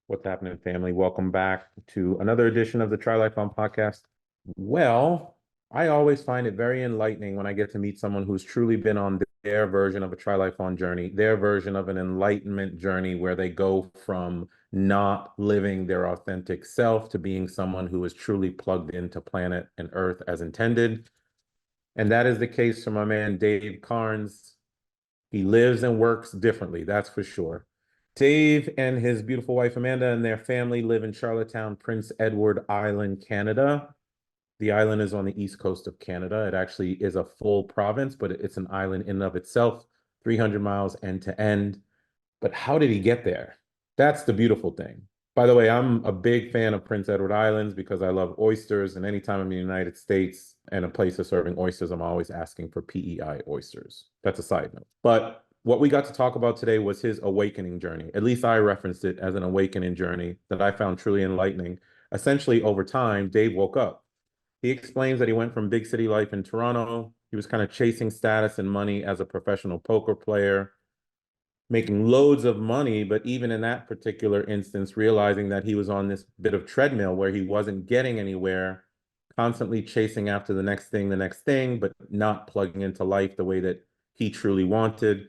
What's happening, family? Welcome back to another edition of the Try Life On podcast. Well, I always find it very enlightening when I get to meet someone who's truly been on their version of a Try Life On journey, their version of an enlightenment journey where they go from not living their authentic self to being someone who is truly plugged into planet and earth as intended. And that is the case for my man, Dave Cairns. He lives and works differently, that's for sure. Dave and his beautiful wife Amanda and their family live in Charlottetown, Prince Edward Island, Canada. The island is on the east coast of Canada. It actually is a full province, but it's an island in and of itself, 300 miles end to end. But how did he get there? That's the beautiful thing. By the way, I'm a big fan of Prince Edward Islands because I love oysters. And anytime I'm in the United States and a place is serving oysters, I'm always asking for PEI oysters. That's a side note. But what we got to talk about today was his awakening journey. At least I referenced it as an awakening journey that I found truly enlightening. Essentially, over time, Dave woke up. He explains that he went from big city life in Toronto. He was kind of chasing status and money as a professional poker player, making loads of money, but even in that particular instance, realizing that he was on this bit of treadmill where he wasn't getting anywhere, constantly chasing after the next thing, but not plugging into life the way that he truly wanted.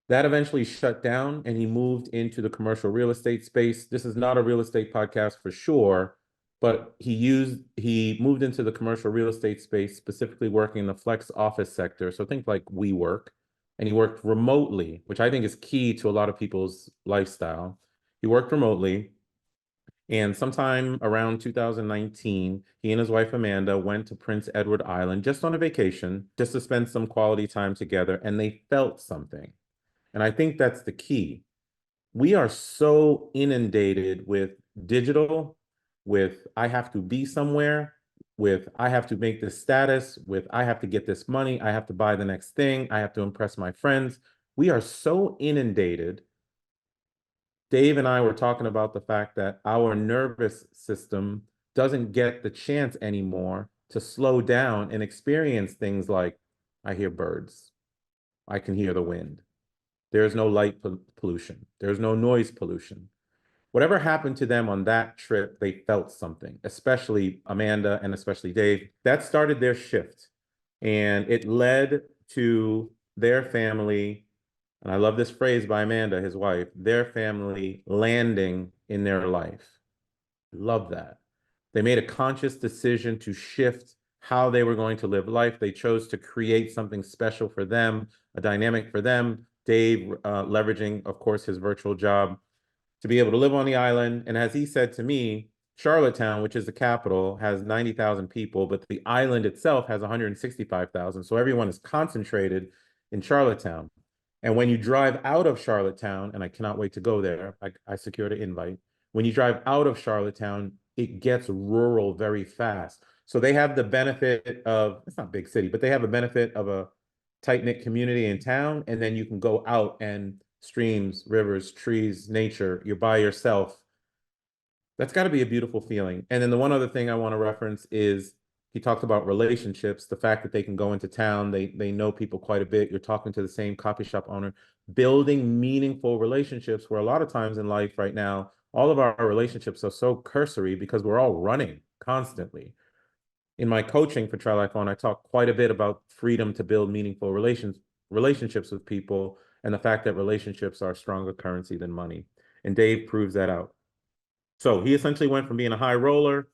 That eventually shut down and he moved into the commercial real estate space. This is not a real estate podcast for sure, but he moved into the commercial real estate space, specifically working in the flex office sector. So think like WeWork, and he worked remotely, which I think is key to a lot of people's lifestyle. He worked remotely, and sometime around 2019, he and his wife Amanda went to Prince Edward Island just on a vacation, just to spend some quality time together, and they felt something. And I think that's the key. We are so inundated with digital, with I have to be somewhere, with I have to make this status, with I have to get this money, I have to buy the next thing, I have to impress my friends. We are so inundated. Dave and I were talking about the fact that our nervous system doesn't get the chance anymore to slow down and experience things like I hear birds, I can hear the wind. There's no light pollution. There's no noise pollution. Whatever happened to them on that trip, they felt something, especially Amanda and especially Dave. That started their shift. And it led to their family, and I love this phrase by Amanda, his wife, their family landing in their life. Love that. They made a conscious decision to shift how they were going to live life. They chose to create something special for them, a dynamic for them. Dave leveraging, of course, his virtual job to be able to live on the island. And as he said to me, Charlottetown, which is the capital, has 90,000 people, but the island itself has 165,000. So everyone is concentrated in Charlottetown. And when you drive out of Charlottetown, and I cannot wait to go there, I secured an invite. When you drive out of Charlottetown, it gets rural very fast. So they have the benefit of, it's not big city, but they have a benefit of a tight-knit community in town. And then you can go out and streams, rivers, trees, nature, you're by yourself. That's got to be a beautiful feeling. And then the one other thing I want to reference is he talked about relationships, the fact that they can go into town, they know people quite a bit. You're talking to the same coffee shop owner, building meaningful relationships where a lot of times in life right now, all of our relationships are so cursory because we're all running constantly. In my coaching for Try Life On, I talk quite a bit about freedom to build meaningful relationships with people and the fact that relationships are a stronger currency than money. And Dave proves that out. So he essentially went from being a high roller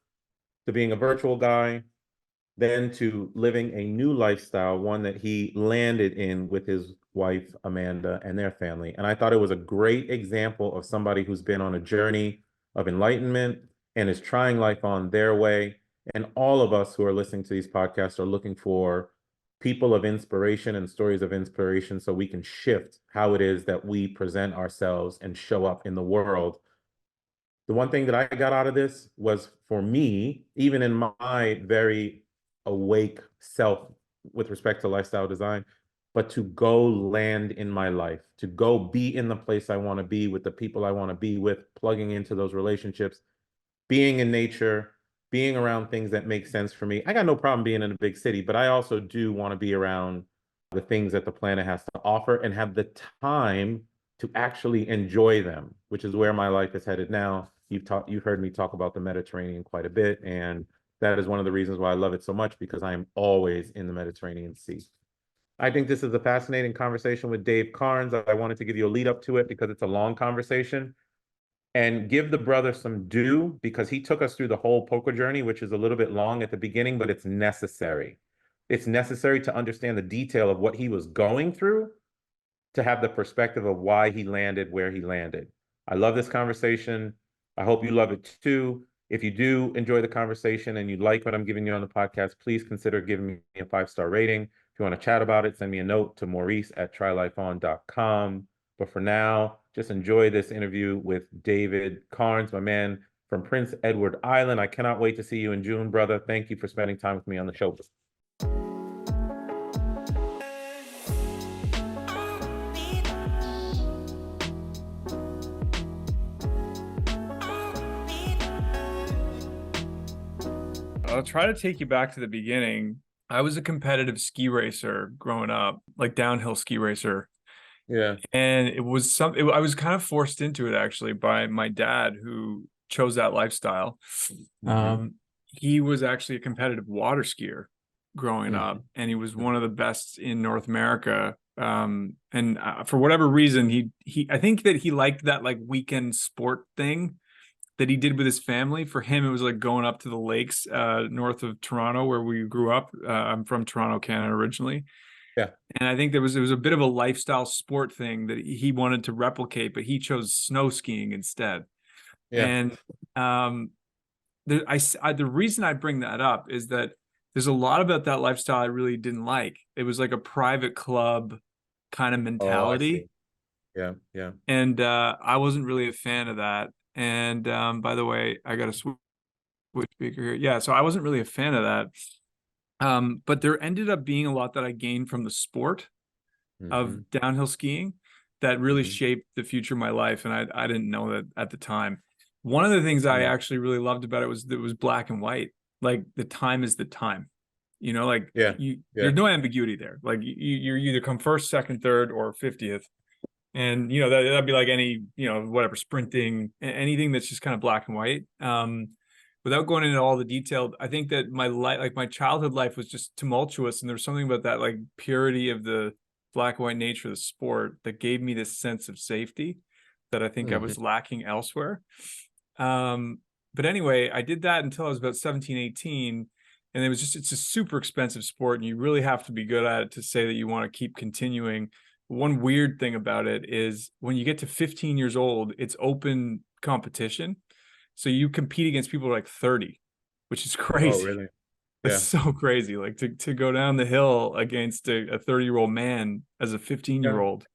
to being a virtual guy, then to living a new lifestyle, one that he landed in with his wife, Amanda, and their family. And I thought it was a great example of somebody who's been on a journey of enlightenment and is trying life on their way. And all of us who are listening to these podcasts are looking for people of inspiration and stories of inspiration so we can shift how it is that we present ourselves and show up in the world. The one thing that I got out of this was, for me, even in my very awake self with respect to lifestyle design, but to go land in my life, to go be in the place I want to be with the people I want to be with, plugging into those relationships, being in nature, being around things that make sense for me. I got no problem being in a big city, but I also do want to be around the things that the planet has to offer and have the time to actually enjoy them, which is where my life is headed now. You've heard me talk about the Mediterranean quite a bit, and that is one of the reasons why I love it so much, because I am always in the Mediterranean Sea. I think this is a fascinating conversation with Dave Cairns. I wanted to give you a lead up to it because it's a long conversation, and give the brother some due, because he took us through the whole poker journey, which is a little bit long at the beginning, but it's necessary. It's necessary to understand the detail of what he was going through, to have the perspective of why he landed where he landed. I love this conversation. I hope you love it too. If you do enjoy the conversation and you like what I'm giving you on the podcast, please consider giving me a 5-star rating. If you want to chat about it, send me a note to maurice@trylifeon.com. But for now, just enjoy this interview with David Cairns, my man from Prince Edward Island. I cannot wait to see you in June, brother. Thank you for spending time with me on the show. I'll try to take you back to the beginning. I was a competitive ski racer growing up, like downhill ski racer. Yeah. And it was I was kind of forced into it actually by my dad, who chose that lifestyle. He was actually a competitive water skier growing up, and he was one of the best in North America. For whatever reason, I think that he liked that like weekend sport thing that he did with his family. For him, it was like going up to the lakes north of Toronto, where we grew up. I'm from Toronto, Canada originally. Yeah. And I think it was a bit of a lifestyle sport thing that he wanted to replicate, but he chose snow skiing instead. Yeah. And the reason I bring that up is that there's a lot about that lifestyle I really didn't like. It was like a private club kind of mentality. Yeah. Yeah. And I wasn't really a fan of that. And by the way, I got a switch speaker here. Yeah, so I wasn't really a fan of that. But there ended up being a lot that I gained from the sport of downhill skiing that really shaped the future of my life. And I didn't know that at the time. One of the things I actually really loved about it was black and white. Like the time is the time. You know, like there's no ambiguity there. Like you either come first, second, third, or 50th. And, you know, that'd be like any, you know, whatever, sprinting, anything that's just kind of black and white. Without going into all the detail, I think that my life, like my childhood life, was just tumultuous. And there was something about that, like purity of the black and white nature of the sport that gave me this sense of safety that I think I was lacking elsewhere. But anyway, I did that until I was about 17, 18. And it's a super expensive sport. And you really have to be good at it to say that you want to keep continuing. One weird thing about it is when you get to 15 years old, it's open competition. So you compete against people like 30, which is crazy. Oh, really? Yeah. It's so crazy. Like to go down the hill against a 30-year-old man as a 15-year-old.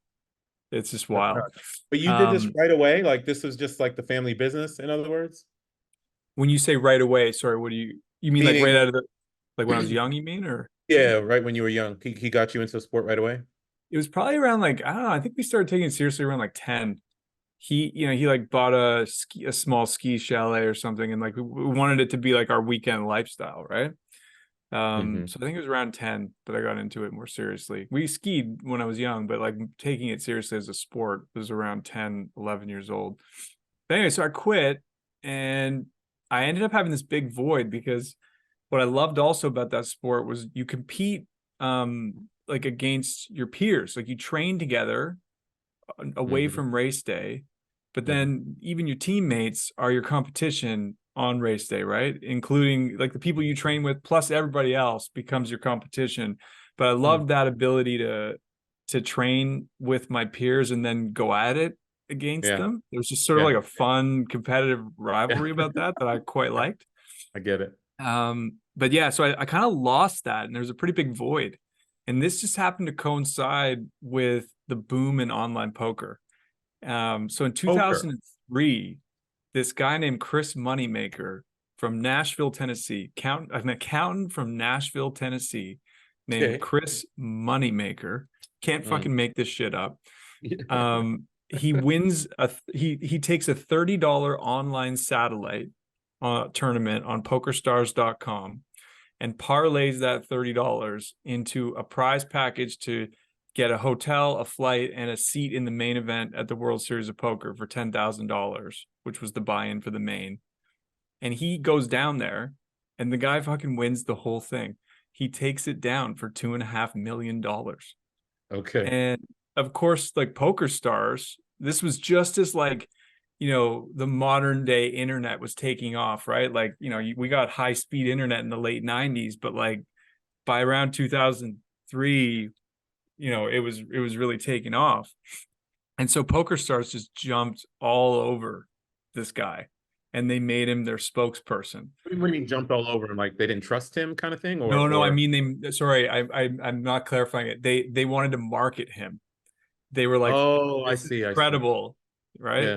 It's just wild. But you did this right away? Like this was just like the family business, in other words? When you say right away, sorry, what do you mean? Like right out of like when I was young, you mean? Or yeah, right when you were young. He got you into the sport right away? It was probably around like, I don't know, I think we started taking it seriously around like 10. He like bought a small ski chalet or something, and like we wanted it to be like our weekend lifestyle, right? So I think it was around 10 that I got into it more seriously. We skied when I was young, but like taking it seriously as a sport was around 10, 11 years old. But anyway, so I quit, and I ended up having this big void, because what I loved also about that sport was you compete like against your peers. Like you train together away from race day, but then even your teammates are your competition on race day, right? Including like the people you train with, plus everybody else becomes your competition. But I loved that ability to train with my peers and then go at it against them. There's just sort of like a fun competitive rivalry about that I quite liked. I get it. But yeah, so I kind of lost that, and there's a pretty big void. And this just happened to coincide with the boom in online poker. So in 2003, this guy named Chris Moneymaker from Nashville, Tennessee, an accountant from Nashville, Tennessee, named Chris Moneymaker, can't fucking make this shit up. He wins he takes a $30 online satellite tournament on PokerStars.com and parlays that $30 into a prize package to get a hotel, a flight, and a seat in the main event at the World Series of Poker for $10,000, which was the buy-in for the main. And he goes down there, and the guy fucking wins the whole thing. He takes it down for $2.5 million. Okay. And of course, like poker stars, this was just as like, the modern day internet was taking off, right? Like, we got high speed internet in the late 90s, but like by around 2003, it was really taking off. And so poker stars just jumped all over this guy, and they made him their spokesperson. What do you mean jumped all over him? Like they didn't trust him, kind of thing, No, I or mean I'm not clarifying it. They wanted to market him. They were like, oh, I this is see, I see. incredible, right? Yeah,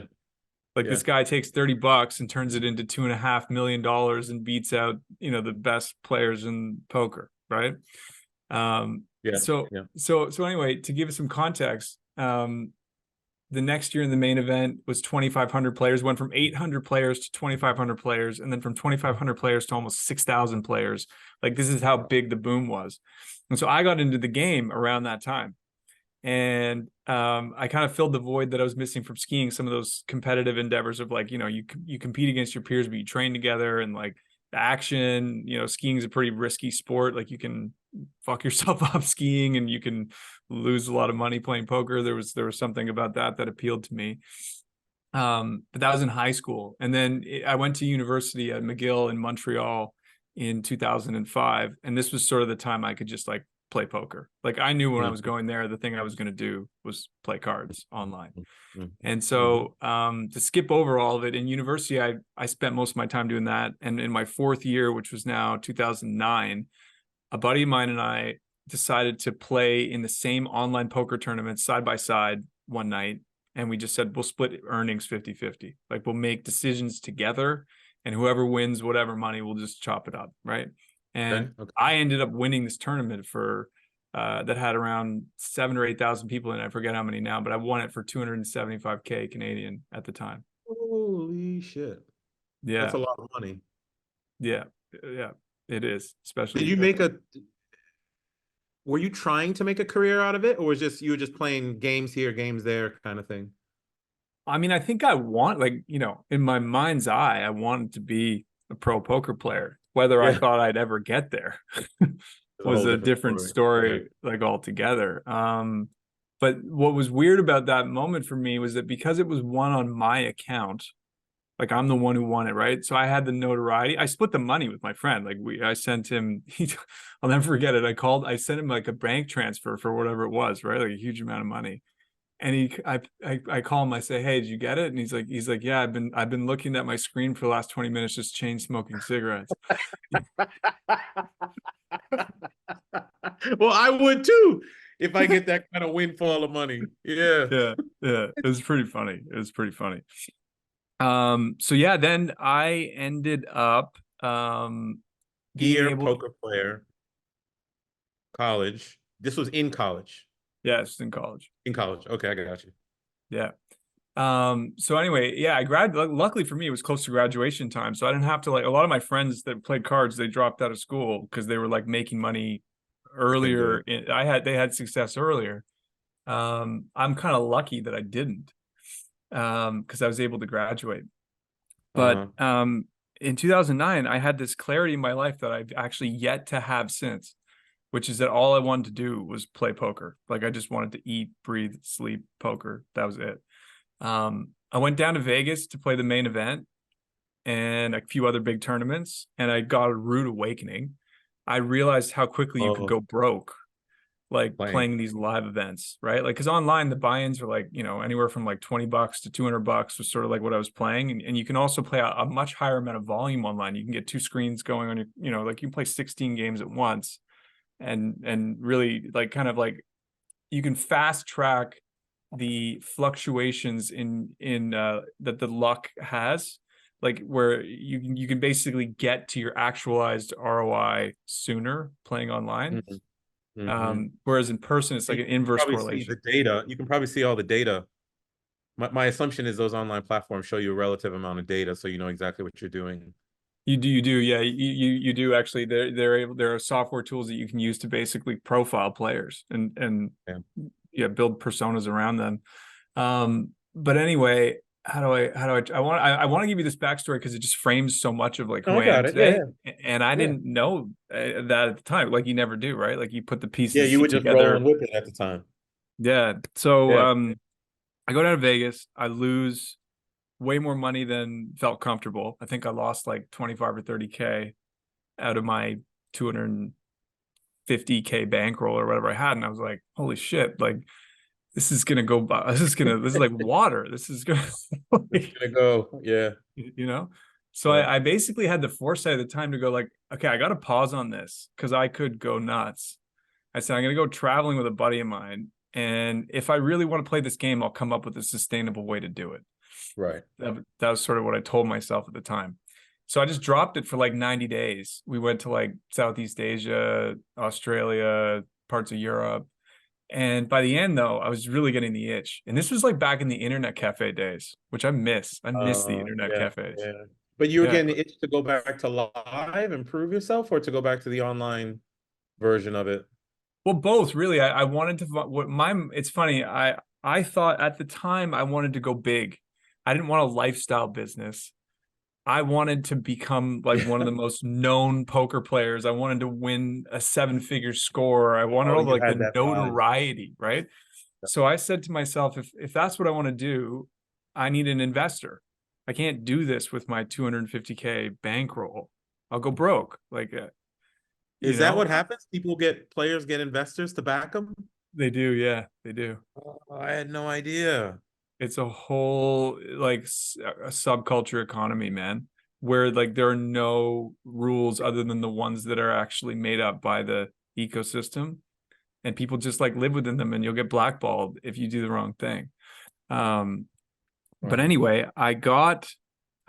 Like yeah, this guy takes $30 and turns it into $2.5 million and beats out, the best players in poker, right? yeah, So yeah. so anyway, to give it some context, the next year in the main event was 2,500 players, went from 800 players to 2,500 players, and then from 2,500 players to almost 6,000 players. Like this is how big the boom was. And so I got into the game around that time. And I kind of filled the void that I was missing from skiing, some of those competitive endeavors of like, you compete against your peers, but you train together, and like the action, skiing is a pretty risky sport. Like you can fuck yourself up skiing, and you can lose a lot of money playing poker. There was something about that appealed to me. But that was in high school. And then I went to university at McGill in Montreal in 2005. And this was sort of the time I could just like play poker. Like I knew when I was going there, the thing I was going to do was play cards online. And so to skip over all of it, in university, I spent most of my time doing that. And in my fourth year, which was now 2009, a buddy of mine and I decided to play in the same online poker tournament side by side one night. And we just said, we'll split earnings 50-50. Like we'll make decisions together, and whoever wins whatever money, we'll just chop it up. Right. And I ended up winning this tournament for that had around 7,000 or 8,000 people in it. I forget how many now, but I won it for 275K Canadian at the time. Holy shit. Yeah. That's a lot of money. Yeah. Yeah, it is. Especially. Did you were you trying to make a career out of it, or was you were just playing games here, games there kind of thing? I mean, I think I want, like, in my mind's eye, I wanted to be a pro poker player. Whether I thought I'd ever get there was a different story, like altogether. But what was weird about that moment for me was that because it was won on my account, like I'm the one who won it, right? So I had the notoriety. I split the money with my friend. Like I sent him, I'll never forget it. I sent him like a bank transfer for whatever it was, right? Like a huge amount of money. And I call him, I say, hey, did you get it? And he's like, yeah, I've been looking at my screen for the last 20 minutes, just chain smoking cigarettes. Well, I would too if I get that kind of windfall of money. Yeah. Yeah. It was pretty funny. So yeah, then I ended up Poker player, college. This was in college. Yeah, it's in college. In college. Okay, I got you. Yeah. So anyway, yeah, luckily for me, it was close to graduation time. So I didn't have to, like, a lot of my friends that played cards, they dropped out of school because they were like making money earlier. They had success earlier. I'm kind of lucky that I didn't, because I was able to graduate. But in 2009, I had this clarity in my life that I've actually yet to have since, which is that all I wanted to do was play poker. Like I just wanted to eat, breathe, sleep poker. That was it. I went down to Vegas to play the main event and a few other big tournaments, and I got a rude awakening. I realized how quickly you could go broke, like playing these live events, right? Like, because online the buy-ins are like, anywhere from like $20 to $200 was sort of like what I was playing. And you can also play a much higher amount of volume online. You can get 2 screens going on your, like you can play 16 games at once, and really like kind of like you can fast track the fluctuations in that the luck has, like where you can basically get to your actualized ROI sooner playing online. Whereas in person, it's like an inverse correlation. The data, you can probably see all the data. My assumption is those online platforms show you a relative amount of data, so you know exactly what you're doing. You do, yeah. You do actually. There are software tools that you can use to basically profile players and Yeah. yeah, build personas around them. But anyway, I want to give you this backstory because it just frames so much of like No, who I I am got it. Yeah, today. And I yeah, didn't know that at the time. Like you never do, right? Like you put the yeah. pieces You were just rolling together. with it at the time. Yeah. So Yeah. I go down to Vegas. I lose way more money than felt comfortable. I think I lost like 25 or 30K out of my 250K bankroll or whatever I had. And I was like, holy shit, like this is gonna go by. This is like water. This is gonna It's gonna go. Yeah. you know. So Yeah. I basically had the foresight at the time to go like, okay, I gotta pause on this because I could go nuts. I said, I'm gonna go traveling with a buddy of mine. And if I really want to play this game, I'll come up with a sustainable way to do it. Right. That was sort of what I told myself at the time. So I just dropped it for like 90 days. We went to like Southeast Asia, Australia, parts of Europe. And by the end, though, I was really getting the itch. And this was like back in the internet cafe days, which I miss. I miss the internet Yeah. cafes. Yeah. But you were Yeah. getting the itch to go back to live and prove yourself, or to go back to the online version of it? Well, both really. I wanted to what my it's funny. I thought at the time I wanted to go big. I didn't want a lifestyle business. I wanted to become like one of the most known poker players. I wanted to win a seven-figure score. I wanted Oh, all you like had the that vibe. notoriety, right? So I said to myself, if that's what I want to do, I need an investor. I can't do this with my 250K bankroll. I'll go broke. Like, you Is that know, what happens? Players get investors to back them? they do. Yeah, they do. Oh, I had no idea. It's a whole like a subculture economy, man, where like there are no rules other than the ones that are actually made up by the ecosystem, and people just like live within them, and you'll get blackballed if you do the wrong thing. Um, but Wow. anyway, I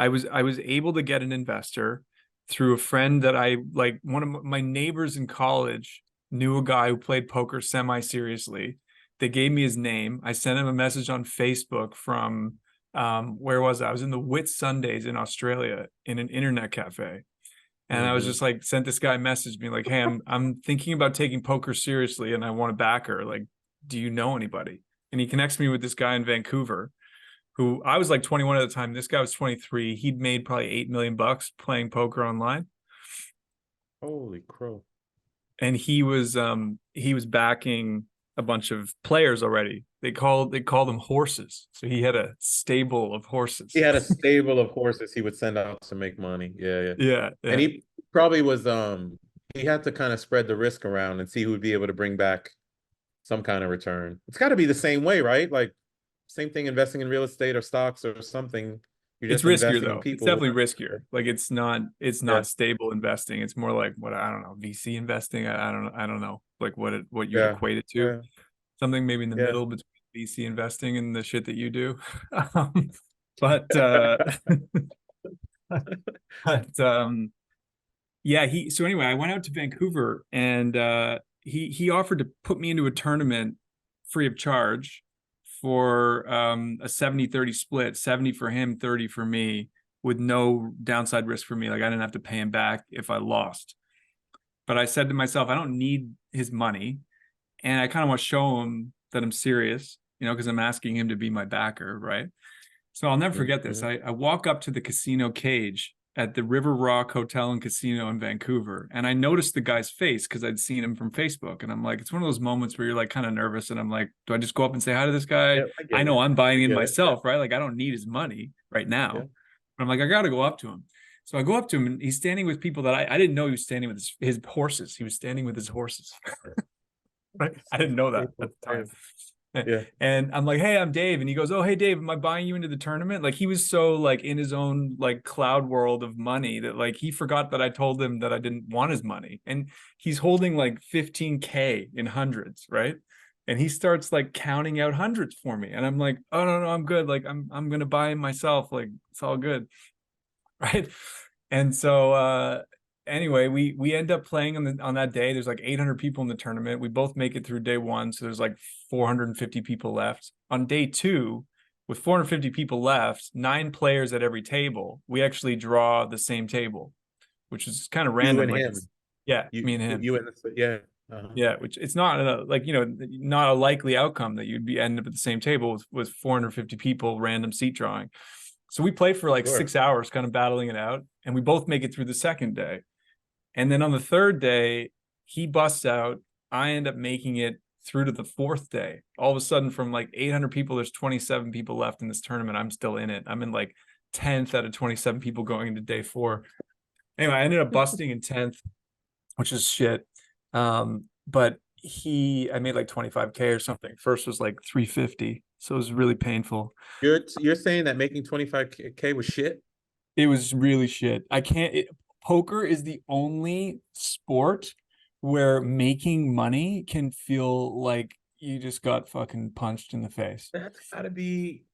was able to get an investor through a friend that I like. One of my neighbors in college knew a guy who played poker semi seriously. They gave me his name. I sent him a message on Facebook from where was I? I was in the Whit Sundays in Australia in an internet cafe. And I was Hmm. just like sent this guy a message being like, hey, I'm thinking about taking poker seriously and I want to back her. Like, do you know anybody? And he connects me with this guy in Vancouver who I was like 21 at the time. This guy was 23. He'd made probably 8 million bucks playing poker online. Holy crow. And he was backing a bunch of players already. They called them horses. So he had a stable of He horses. had a stable of horses he would send out to make money. Yeah, yeah. Yeah, And yeah. he probably was he had to kind of spread the risk around and see who would be able to bring back some kind of return. It's got to be the same way, right? Like same thing investing in real estate or stocks or something. You're It's just riskier investing in though. It's people. definitely riskier. Like it's Yeah, not stable investing. It's more like what I don't know, VC investing. I don't know like what you'd yeah, equate it to. yeah, Something maybe in the yeah. middle between VC investing and the shit that you do. um, but but yeah, he so anyway, I went out to Vancouver and he offered to put me into a tournament free of charge for a 70-30 split, 70 for him, 30 for me, with no downside risk for me. Like I didn't have to pay him back if I lost. But I said to myself, I don't need his money. And I kind of want to show him that I'm serious, you know, because I'm asking him to be my backer, right? So I'll never forget this. Mhm. I walk up to the casino cage at the River Rock Hotel and Casino in Vancouver, and I noticed the guy's face because I'd seen him from Facebook. And I'm like, it's one of those moments where you're like kind of nervous, and I'm like, do I just go up and say hi to this guy? Yeah, I I get know it. I'm buying I in get it. myself, right? Like I don't need his money right Yeah. now. But I'm like, I got to go up to him. So I go up to him, and he's standing with people that I didn't know he was standing with his horses. He was standing with his horses. Right? I didn't know that at the time. Yeah. And I'm like, hey, I'm Dave. And he goes, oh, hey, Dave, am I buying you into the tournament? Like he was so like in his own like cloud world of money that like he forgot that I told him that I didn't want his money. And he's holding like 15K in hundreds, right? And he starts like counting out hundreds for me. And I'm like, oh no, I'm good. Like I'm gonna buy him myself. Like it's all good. Right. And so anyway, we end up playing on that day. There's like 800 people in the tournament. We both make it through day one, so there's like 450 people left. On day two, with 450 people left, 9 players at every table, we actually draw the same table. which is kind of You random. and Like, him. yeah, You me and him. you and yeah. Uh-huh. Yeah, which it's not like, not a likely outcome that you'd be end up at the same table with 450 people, random seat drawing. So we play for like Sure. 6 hours, kind of battling it out, and we both make it through the second day. And then on the third day, he busts out. I end up making it through to the fourth day. All of a sudden, from like 800 people, there's 27 people left in this tournament. I'm still in it. I'm in like 10th out of 27 people going into day 4. Anyway, I ended up busting in 10th, which is shit. But I made like 25K or something. First was like 350. So it was really painful. You're saying that making 25K was shit? It was really shit. Poker is the only sport where making money can feel like you just got fucking punched in the face. That's gotta be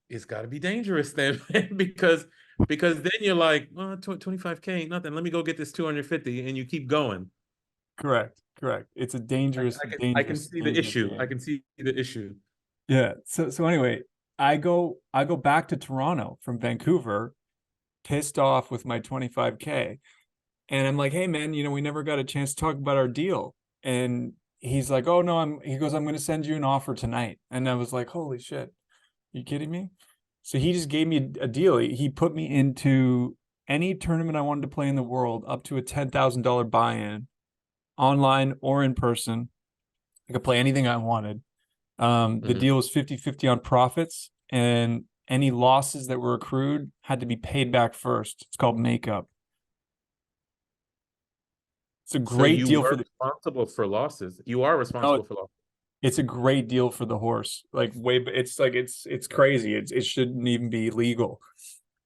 it's gotta be dangerous then, man, because then you're like, well, 25K ain't nothing. Let me go get this 250, and you keep going. Correct. Correct. It's a dangerous, I can dangerous, see the dangerous issue. I game. can see the issue. Yeah. So anyway, I go back to Toronto from Vancouver, pissed off with my 25K. And I'm like, hey man, we never got a chance to talk about our deal. And he's like, oh no, he goes, I'm gonna send you an offer tonight. And I was like, holy shit, you kidding me? So he just gave me a deal. He put me into any tournament I wanted to play in the world, up to a $10,000 buy-in, online or in person. I could play anything I wanted. The Mhm. deal was 50-50 on profits, and any losses that were accrued had to be paid back first. It's called makeup. It's a So great you deal for were the responsible for losses. You are no, responsible for losses. it's a great deal for the horse. Like it's like it's crazy. It shouldn't even be legal.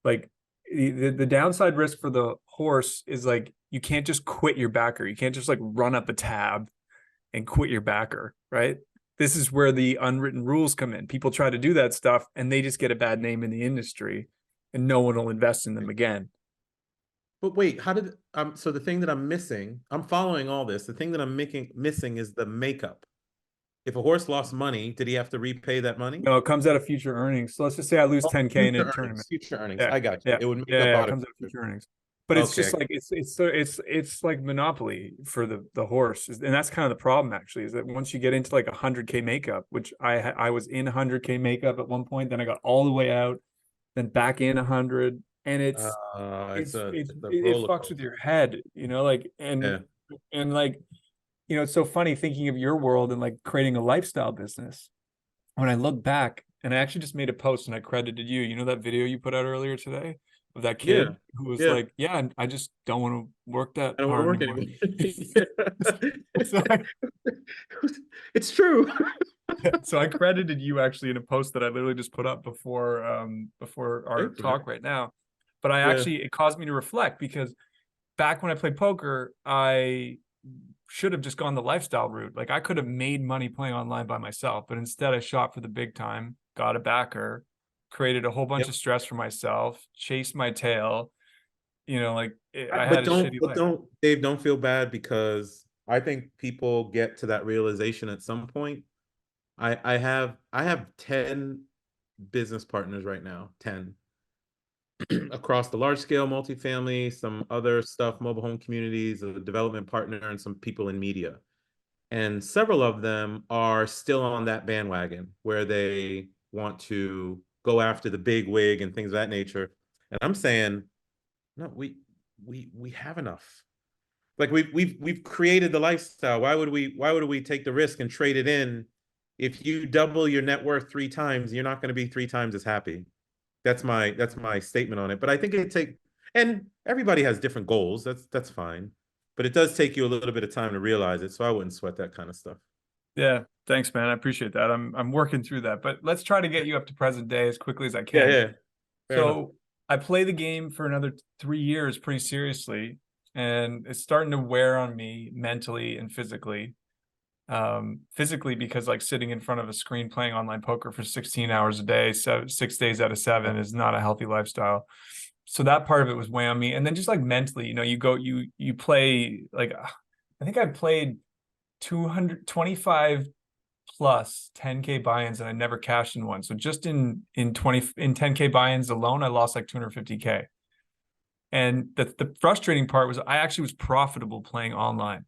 Like the downside risk for the horse is like you can't just quit your backer. You can't just like run up a tab and quit your backer, right? This is where the unwritten rules come in. People try to do that stuff and they just get a bad name in the industry and no one will invest in them again. But wait, how did so the thing that I'm missing, I'm following all this. The thing that I'm missing is the makeup. If a horse lost money, did he have to repay that money? No, it comes out of future earnings. So let's just say I lose Oh, 10K in a tournament. future earnings. Yeah, I got you. yeah, It would make up yeah. It out of comes out of future. future earnings, but it's Okay. just like it's like monopoly for the horse, and that's kind of the problem actually. Is that once you get into like 100K makeup, which I was in 100K makeup at one point, then I got all the way out, then back in 100, and It's a it roller fucks with coaster. your head, like Yeah. and like it's so funny thinking of your world and like creating a lifestyle business. When I look back, and I actually just made a post and I credited you. You know that video you put out earlier today of that Yeah. kid who was Yeah. like, "Yeah, I just don't want to work that I don't want to hard work anymore." anymore. so, I, It's true. so I credited you actually in a post that I literally just put up before our Thanks, man. talk right now. But Yeah. it caused me to reflect because back when I played poker, I should have just gone the lifestyle route. Like I could have made money playing online by myself, but instead I shot for the big time, got a backer, created a whole bunch Yep. of stress for myself, chased my tail. I But had a shitty life. Dave, don't feel bad because I think people get to that realization at some point. I have 10 business partners right now, 10 across the large scale multifamily, some other stuff, mobile home communities, a development partner, and some people in media. And several of them are still on that bandwagon where they want to go after the big wig and things of that nature. And I'm saying, no, we have enough. Like we've created the lifestyle. Why would we take the risk and trade it in? If you double your net worth 3 times, you're not going to be 3 times as happy. That's my statement on it. But I think and everybody has different goals. That's fine. But it does take you a little bit of time to realize it. So I wouldn't sweat that kind of stuff. Yeah, thanks, man. I appreciate that. I'm working through that, but let's try to get you up to present day as quickly as I Yeah, can. yeah. Fair enough. So I play the game for another 3 years pretty seriously, and it's starting to wear on me mentally and physically. Physically because like sitting in front of a screen playing online poker for 16 hours a day, so 6 days out of 7 is not a healthy lifestyle. So that part of it was weighing on me. And then just like mentally, you play like I think I played 225 plus 10K buy-ins and I never cashed in one. So just in 10K buy-ins alone, I lost like 250K. And the frustrating part was I actually was profitable playing online.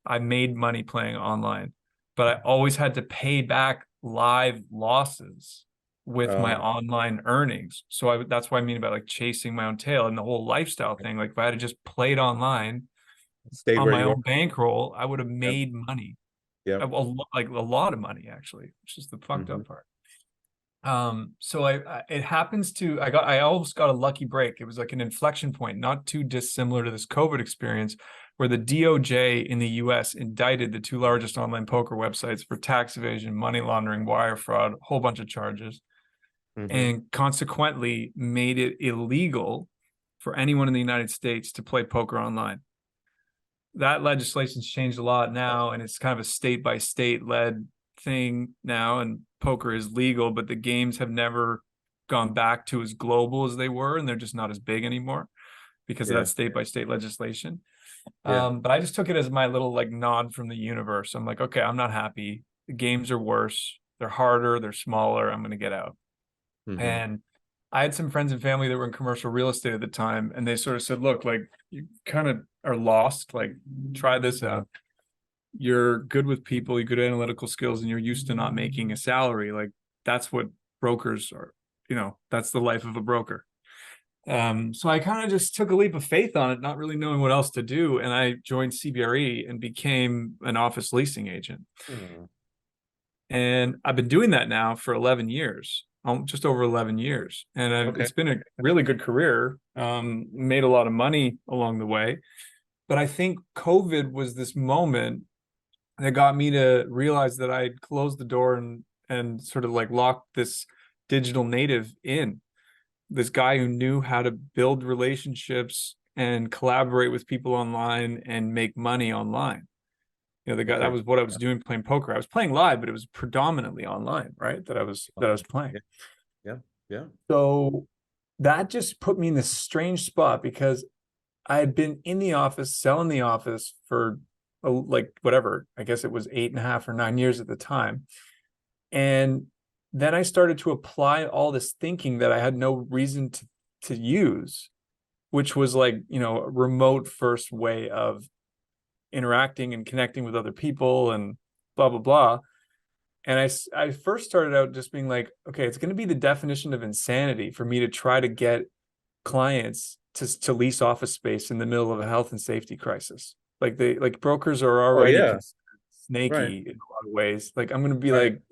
I made money playing online, but I always had to pay back live losses with my Uh, online earnings. So that's what I mean about like chasing my own tail and the whole lifestyle thing. Like if I had just played online stayed on where my you are. own bankroll, I would have Yep. made money. Yep. Like a lot of money actually, which is the fucked Hmm. up part. So it happens to I almost got a lucky break. It was like an inflection point, not too dissimilar to this COVID experience, where the DOJ in the US indicted the two largest online poker websites for tax evasion, money laundering, wire fraud, a whole bunch of charges, Hmm. and consequently made it illegal for anyone in the United States to play poker online. That legislation's changed a lot now, and it's kind of a state by state led thing now, and poker is legal, but the games have never gone back to as global as they were, and they're just not as big anymore because of Yeah. that state by state legislation. Yeah. But I just took it as my little like nod from the universe. I'm like, okay, I'm not happy. The games are worse. They're harder. They're smaller. I'm going to get out. Hmm. And I had some friends and family that were in commercial real estate at the time, and they sort of said, look, like you kind of are lost. Like, try this out. You're good with people, you're good at analytical skills, and you're used to not making a salary. Like, that's what brokers are, that's the life of a broker. So I kind of just took a leap of faith on it, not really knowing what else to do. And I joined CBRE and became an office leasing agent. Hmm. And I've been doing that now for 11 years, just over 11 years. And Okay. it's been a really good career, made a lot of money along the way. But I think COVID was this moment that got me to realize that I'd closed the door and sort of like locked this digital native in, this guy who knew how to build relationships and collaborate with people online and make money online. The guy, that Okay. was what I was doing playing poker. I was playing live, but it was predominantly online, right? That I was playing. Yeah. Yeah. Yeah. So that just put me in this strange spot because I had been in the office, selling the office for like whatever, I guess it was 8.5 or 9 years at the time. And then I started to apply all this thinking that I had no reason to use, which was like, a remote first way of interacting and connecting with other people and blah, blah, blah. And I first started out just being like, okay, it's going to be the definition of insanity for me to try to get clients to lease office space in the middle of a health and safety crisis. Like brokers are Oh already yeah. Right. snaky in a lot of ways. Like I'm going to be Right. like,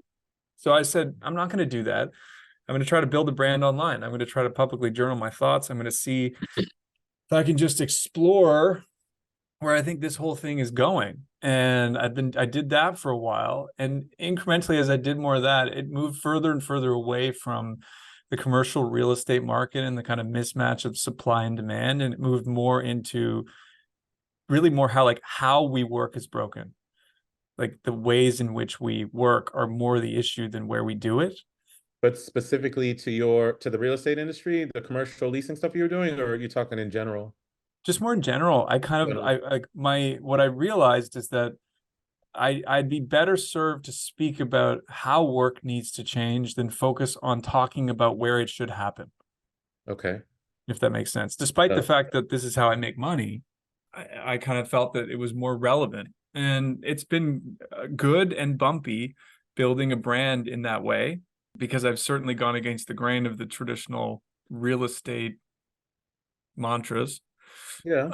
so I said, I'm not going to do that. I'm going to try to build a brand online. I'm going to try to publicly journal my thoughts. I'm going to see if I can just explore where I think this whole thing is going. And I did that for a while. And incrementally, as I did more of that, it moved further and further away from the commercial real estate market and the kind of mismatch of supply and demand. And it moved more into really more how we work is broken. Like the ways in which we work are more the issue than where we do it. But specifically to the real estate industry, the commercial leasing stuff you're doing, or are you talking in general? Just more in general, I kind of General. I like my what I realized is that I'd be better served to speak about how work needs to change than focus on talking about where it should happen, Okay. if that makes sense. Despite the Uh, fact that this is how I make money, I kind of felt that it was more relevant. And it's been good and bumpy building a brand in that way because I've certainly gone against the grain of the traditional real estate mantras. yeah.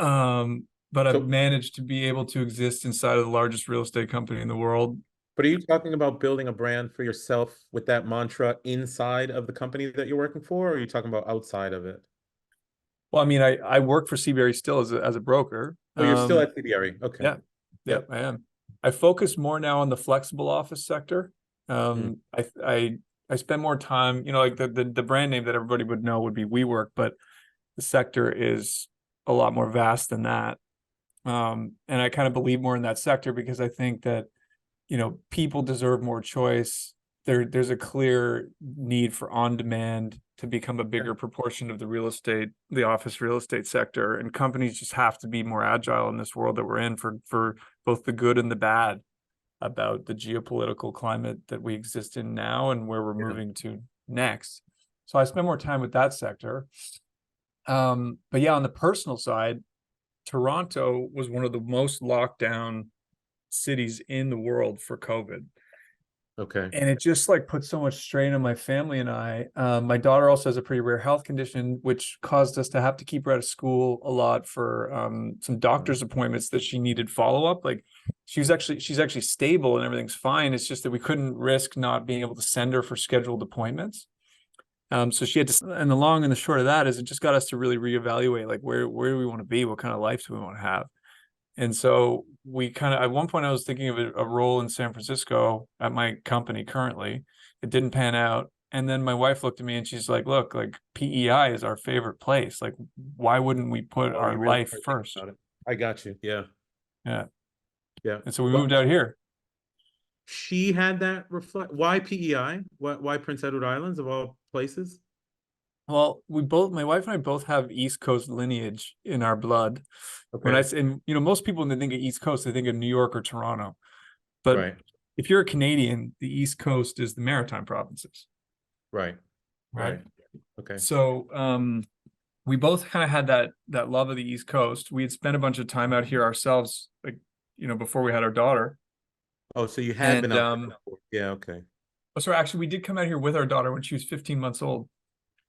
But I've So, managed to be able to exist inside of the largest real estate company in the world. but are you talking about building a brand for yourself with that mantra inside of the company that you're working for, or are you talking about outside of it? Well, I mean, I work for CBRE still as a broker. Oh, you're still at CBRE. Okay. Yeah, yeah, Yep. I am. I focus more now on the flexible office sector. Mm. I spend more time, like the brand name that everybody would know would be WeWork, but the sector is a lot more vast than that. And I kind of believe more in that sector because I think that people deserve more choice. There's a clear need for on-demand to become a bigger proportion of the office real estate sector, and companies just have to be more agile in this world that we're in for both the good and the bad about the geopolitical climate that we exist in now and where we're Yeah. moving to next. So I spend more time with that sector. But yeah, on the personal side, Toronto was one of the most locked down cities in the world for COVID. Okay. And it just like put so much strain on my family and I. My daughter also has a pretty rare health condition, which caused us to have to keep her out of school a lot for some doctor's appointments that she needed follow up. Like she's actually stable and everything's fine. It's just that we couldn't risk not being able to send her for scheduled appointments. So she had to, and the long and the short of that is it just got us to really reevaluate like where do we want to be, what kind of life do we want to have. And so we kind of, at one point, I was thinking of a role in San Francisco at my company currently. It didn't pan out. And then my wife looked at me and she's like, look, like PEI is our favorite place. Like, why wouldn't we put Oh, our you really life are thinking first? about it. I got you. Yeah. Yeah. Yeah. And so we Well, moved out here. she had that reflect. Why PEI? Why Prince Edward Islands of all places? Well, my wife and I both have East Coast lineage in our blood. When I Okay. say, and most people, when they think of East Coast, they think of New York or Toronto. But Right. if you're a Canadian, the East Coast is the Maritime provinces, Right. right? Right. Okay. So we both kind of had that love of the East Coast. We had spent a bunch of time out here ourselves, like before we had our daughter. Oh, so you had been And out there before. Yeah. Okay. so actually, we did come out here with our daughter when she was 15 months old,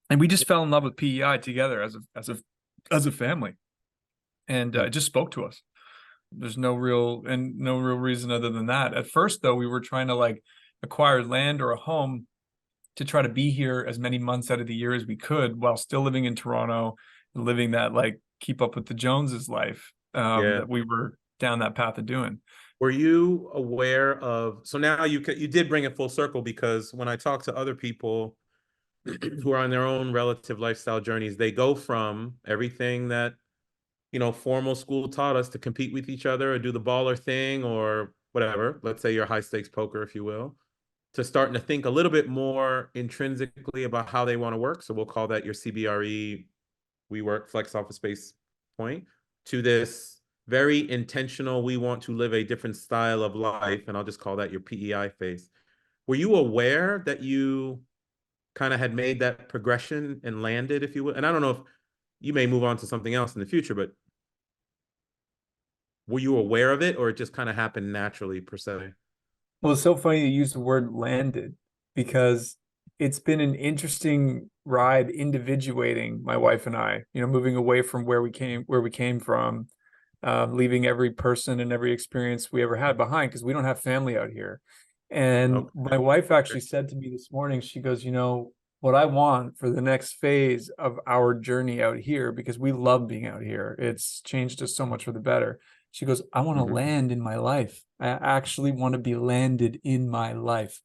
and we just fell in love with PEI together as a family, and Hmm. it just spoke to us. There's no real reason other than that. At first, though, we were trying to like acquire land or a home to try to be here as many months out of the year as we could while still living in Toronto, living that like keep up with the Joneses life Yeah. that we were down that path of doing. Were you aware of, so now you did bring it full circle because when I talk to other people who are on their own relative lifestyle journeys, they go from everything that, formal school taught us to compete with each other or do the baller thing or whatever, let's say your high stakes poker, if you will, to starting to think a little bit more intrinsically about how they want to work. So we'll call that your CBRE, we work flex office space point, to this very intentional, we want to live a different style of life. And I'll just call that your PEI phase. Were you aware that you kind of had made that progression and landed, if you will? And I don't know if you may move on to something else in the future, but were you aware of it or it just kind of happened naturally per se? Well, it's so funny you use the word landed because it's been an interesting ride individuating my wife and I, moving away from where we came from, leaving every person and every experience we ever had behind because we don't have family out here. And Okay. my wife actually said to me this morning, she goes, what I want for the next phase of our journey out here, because we love being out here. It's changed us so much for the better. She goes, I want to Mhm. land in my life. I actually want to be landed in my life.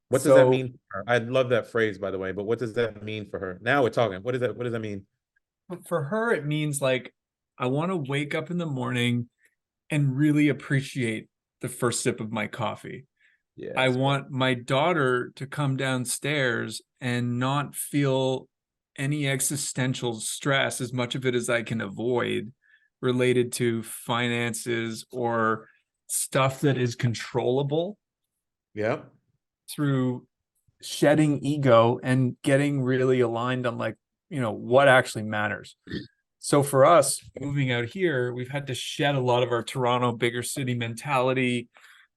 What does that So mean for her? I love that phrase, by the way, but what does that mean for her? Now we're talking. What does that mean? for her, it means like, I want to wake up in the morning and really appreciate the first sip of my coffee. I Yes, bro. want my daughter to come downstairs and not feel any existential stress, as much of it as I can avoid, related to finances or stuff that is controllable, Yeah. through shedding ego and getting really aligned on like, what actually matters. So for us moving out here, we've had to shed a lot of our Toronto bigger city mentality,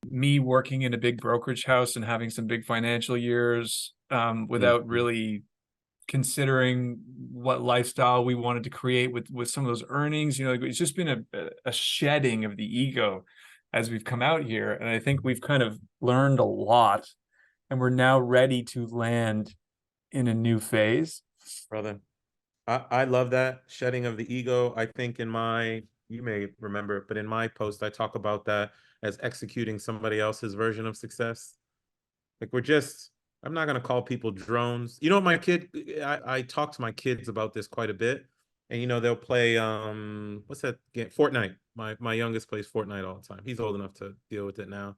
me working in a big brokerage house and having some big financial years, without Mhm. really considering what lifestyle we wanted to create with some of those earnings. Like, it's just been a shedding of the ego as we've come out here. And I think we've kind of learned a lot and we're now ready to land in a new phase. Brother. I love that shedding of the ego. I think you may remember it, but in my post, I talk about that as executing somebody else's version of success. Like I'm not gonna call people drones. You know, I talk to my kids about this quite a bit, and they'll play what's that game? Fortnite. My youngest plays Fortnite all the time. He's old enough to deal with it now.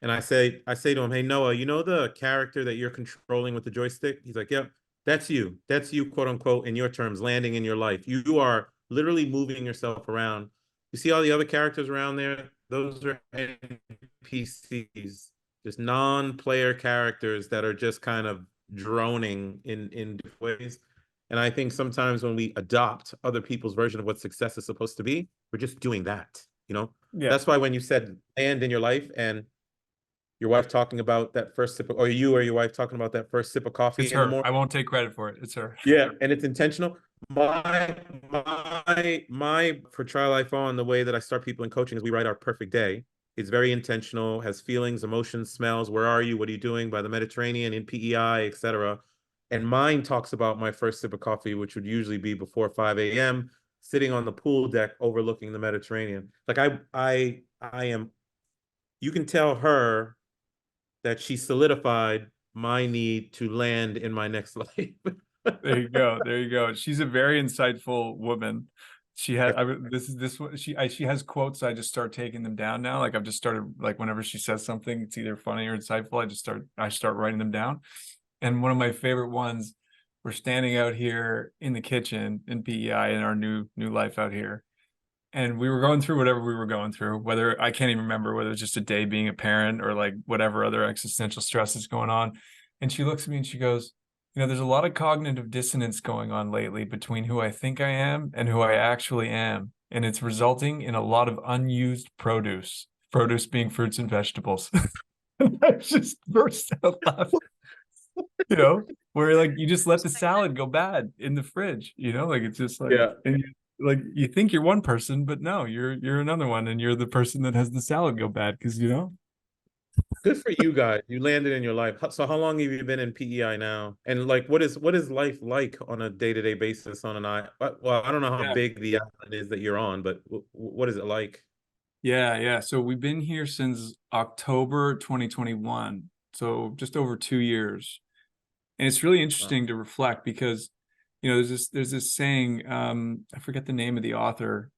And I say to him, hey Noah, you know the character that you're controlling with the joystick? He's like, yep, that's you. That's you, quote unquote, in your terms, landing in your life. You are literally moving yourself around. You see all the other characters around there? Those are NPCs, just non-player characters that are just kind of droning in different ways. And I think sometimes when we adopt other people's version of what success is supposed to be, we're just doing that, you know? Yeah, That's why when you said land in your life and your wife talking about that first sip of, or you or your wife talking about that first sip of coffee it's in the her. morning. I won't take credit for it. It's her. Yeah, and it's intentional. My for Try Life On, the way that I start people in coaching is we write our perfect day. It's very intentional, has feelings, emotions, smells. Where are you? What are you doing by the Mediterranean in PEI, etc. And mine talks about my first sip of coffee, which would usually be before 5 a.m., sitting on the pool deck overlooking the Mediterranean. Like I am, you can tell her that she solidified my need to land in my next life. There you go. There you go. She's a very insightful woman. She had this one. She has quotes. I just start taking them down now. Like I've just started like whenever she says something, it's either funny or insightful. I start writing them down. And one of my favorite ones, we're standing out here in the kitchen in PEI in our new life out here. And we were going through whatever we were going through, whether I can't even remember whether it's just a day being a parent or like whatever other existential stress is going on. And she looks at me and she goes, you know, there's a lot of cognitive dissonance going on lately between who I think I am and who I actually am. And it's resulting in a lot of unused produce being fruits and vegetables. And I just burst out laughing, you know, where like you just let the salad go bad in the fridge, you know, like it's just like, Yeah. and like you think you're one person, but no, you're another one, and you're the person that has the salad go bad because you know. Good for you guys. You landed in your life. So how long have you been in PEI now? And like what is life like on a day-to-day basis on an island? Well, I don't know how Yeah. big the island is that you're on, but what is it like? Yeah. So we've been here since October 2021, so just over 2 years. And it's really Wow. interesting to reflect because, you know, there's this saying, I forget the name of the author,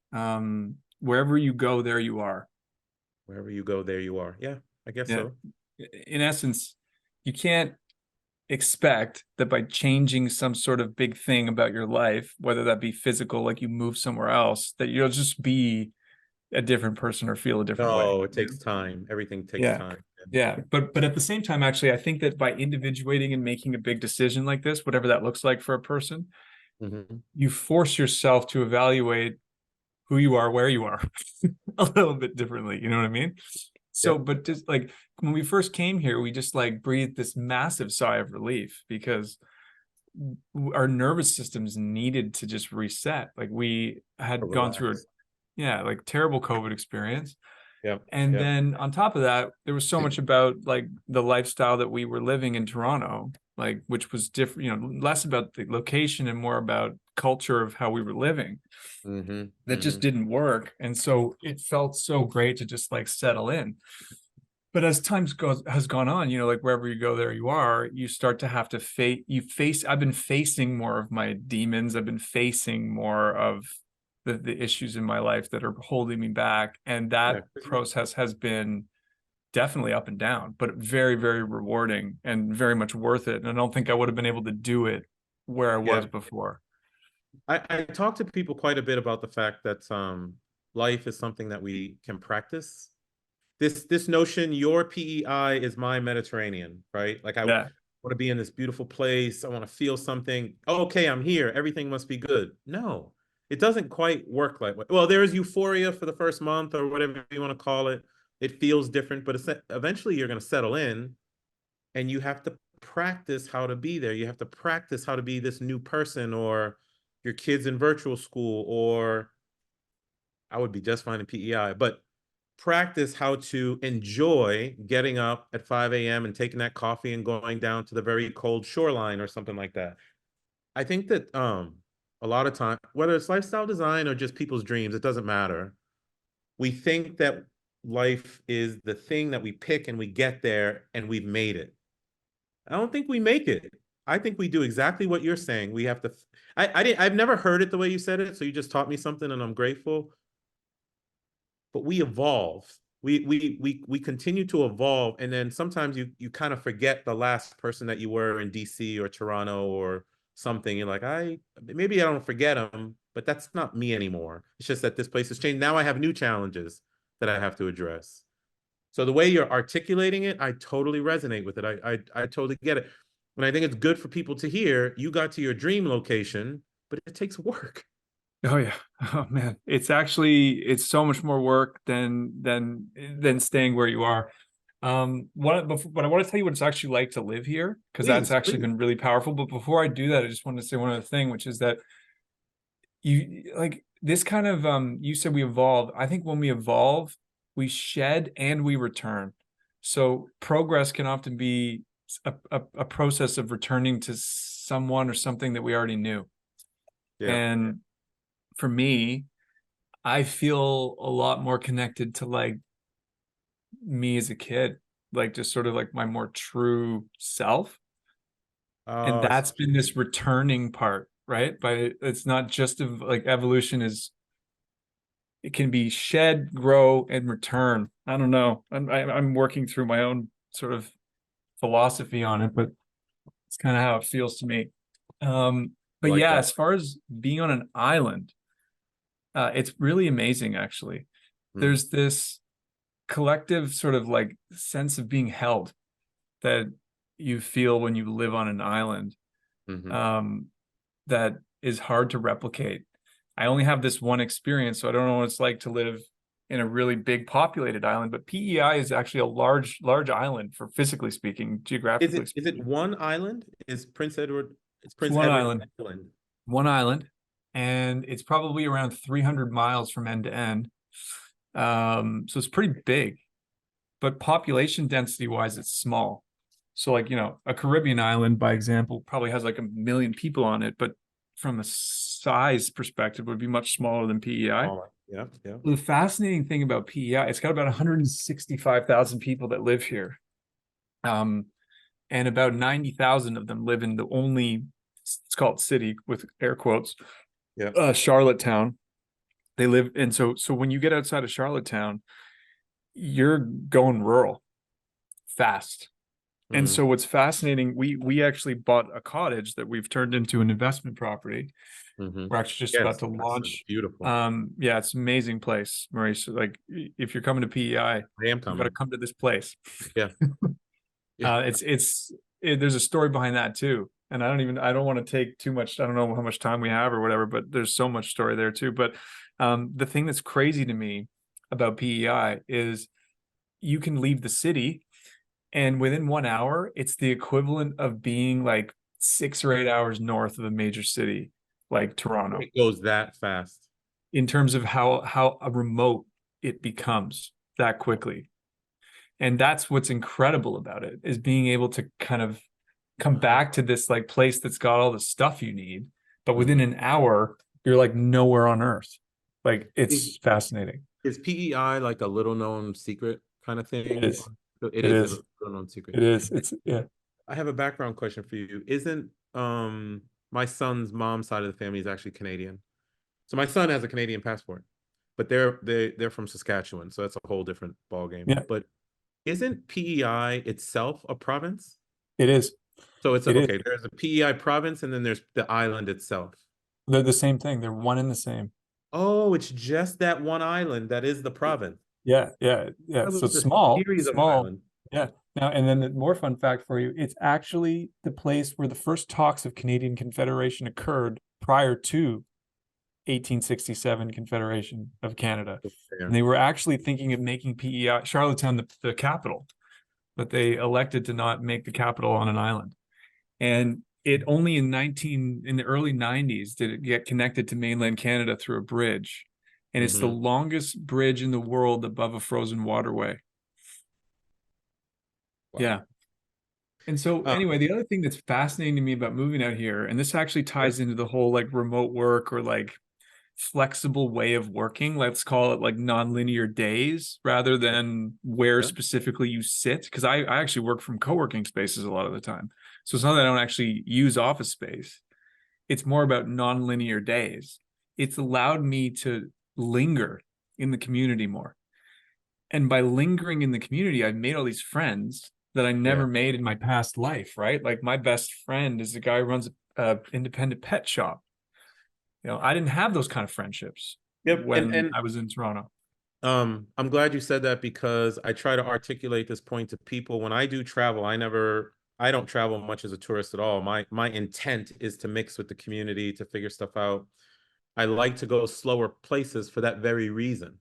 wherever you go, there you are. Wherever you go, there you are. Yeah, I guess Yeah. so. In essence, you can't expect that by changing some sort of big thing about your life, whether that be physical, like you move somewhere else, that you'll just be a different person or feel a different way. No, it takes time. Everything takes Yeah. time. Yeah. But at the same time, actually, I think that by individuating and making a big decision like this, whatever that looks like for a person, Mhm. you force yourself to evaluate who you are, where you are a little bit differently. You know what I mean? So, Yep. but just like when we first came here, we just like breathed this massive sigh of relief because our nervous systems needed to just reset. Like we had gone through a, Relax. yeah, like terrible COVID experience. Yep. And Yep. then on top of that, there was so much about like the lifestyle that we were living in Toronto, like which was different, you know, less about the location and more about culture of how we were living Mm-hmm. that just Mm-hmm. didn't work. And so it felt so great to just like settle in. But as has gone on, you know, like wherever you go, there you are, you start to have to face, I've been facing more of my demons. I've been facing more of the issues in my life that are holding me back. And Yeah. that process has been definitely up and down, but very, very rewarding and very much worth it. And I don't think I would have been able to do it where I Yeah. was before. I talk to people quite a bit about the fact that life is something that we can practice. This notion, your PEI is my Mediterranean, right? Like I want Yeah. to be in this beautiful place. I want to feel something. Oh, okay, I'm here. Everything must be good. No, it doesn't quite work like well, there is euphoria for the first month or whatever you want to call it. It feels different, but eventually you're going to settle in and you have to practice how to be there. You have to practice how to be this new person or your kids in virtual school, or I would be just fine in PEI, but practice how to enjoy getting up at 5 a.m. and taking that coffee and going down to the very cold shoreline or something like that. I think that a lot of time, whether it's lifestyle design or just people's dreams, it doesn't matter. We think that life is the thing that we pick and we get there and we've made it. I don't think we make it. I think we do exactly what you're saying. We have to. I've never heard it the way you said it, so you just taught me something, and I'm grateful. But we evolve. We continue to evolve, and then sometimes you kind of forget the last person that you were in DC or Toronto or something. You're like, maybe I don't forget them, but that's not me anymore. It's just that this place has changed. Now I have new challenges that I have to address. So the way you're articulating it, I totally resonate with it. I totally get it. And I think it's good for people to hear you got to your dream location, but it takes work. Oh yeah. Oh man. It's so much more work than staying where you are. But I want to tell you what it's actually like to live here, because that's Please, actually please. been really powerful. But before I do that, I just wanted to say one other thing, which is that you like this kind of you said we evolve. I think when we evolve, we shed and we return. So progress can often be a process of returning to someone or something that we already knew. Yeah. And for me, I feel a lot more connected to like me as a kid, like just sort of like my more true self. And Oh, I see that's what you been mean. this returning part, right? But it's not just of like evolution is it can be shed, grow, and return. I don't know. I'm working through my own sort of philosophy on it, but it's kind of how it feels to me. I But like yeah, that. as far as being on an island, it's really amazing actually. Mm, There's this collective sort of like sense of being held that you feel when you live on an island, hmm. um, that is hard to replicate. I only have this one experience, so I don't know what it's like to live in a really big populated island. But PEI is actually a large island for physically speaking, geographically Is it speaking. one island? Is Prince Edward? It's It's Prince Edward island, Island. one island, and it's probably around 300 miles from end to end. So it's pretty big, but population density wise, it's small. So like, a Caribbean island, by example, probably has like 1 million people on it, but from a size perspective would be much smaller than PEI. Oh, yeah, yeah. The fascinating thing about PEI, it's got about 165,000 people that live here. Um, and about 90,000 of them live in the only, it's called city with air quotes, Yeah. Charlottetown. They live, and so when you get outside of Charlottetown, you're going rural fast. And Mm. so what's fascinating, we actually bought a cottage that we've turned into an investment property. Hmm. We're actually just about Yes, to that's launch. beautiful. Yeah, it's an amazing place, Maurice. Like if you're coming to PEI, I am you've got to coming. come to this place. Yeah, yeah. There's a story behind that too. And I don't want to take too much, I don't know how much time we have or whatever, but there's so much story there too. But the thing that's crazy to me about PEI is you can leave the city and within 1 hour, it's the equivalent of being like 6 or 8 hours north of a major city like Toronto, It goes that fast. in terms of how a remote it becomes that quickly. And that's what's incredible about it, is being able to kind of come back to this like place that's got all the stuff you need, but within Mhm. an hour, you're like nowhere on earth. Like Is it's fascinating. is PEI like a little known secret kind of It thing? is. It It is a is. little known secret. It is. It's yeah. I have a background question for you. Isn't my son's mom's side of the family is actually Canadian. So my son has a Canadian passport, but they're from Saskatchewan, so that's a whole different ball game. Yeah. But isn't PEI itself a province? It is. So it's It is. okay, there's a PEI province and then there's the island itself. They're the same thing. They're one and the same. Oh, it's just that one island that is the province. Yeah, yeah, yeah. That So was a small, series of small. islands. Yeah. Now, and then the more fun fact for you, it's actually the place where the first talks of Canadian Confederation occurred prior to 1867 Confederation of Canada. And There. they were actually thinking of making PEI, Charlottetown, the capital, but they elected to not make the capital on an island. And it only in the early 90s did it get connected to mainland Canada through a bridge. And it's the Hmm. longest bridge in the world above a frozen waterway. Wow. Yeah. And so Um, anyway, the other thing that's fascinating to me about moving out here, and this actually yeah, ties into the whole like remote work or like flexible way of working, let's call it like nonlinear days rather than where yeah. specifically you sit. Because I actually work from co-working spaces a lot of the time. So it's not that I don't actually use office space. It's more about nonlinear days. It's allowed me to linger in the community more. And by lingering in the community, I've made all these friends that I Yeah. never made in my past life, right? Like my best friend is a guy who runs a independent pet shop. I didn't have those kind of friendships Yep. when And I was in Toronto. I'm glad you said that because I try to articulate this point to people. When I do travel, I don't travel much as a tourist at all. My intent is to mix with the community, to figure stuff out. I like to go slower places for that very reason.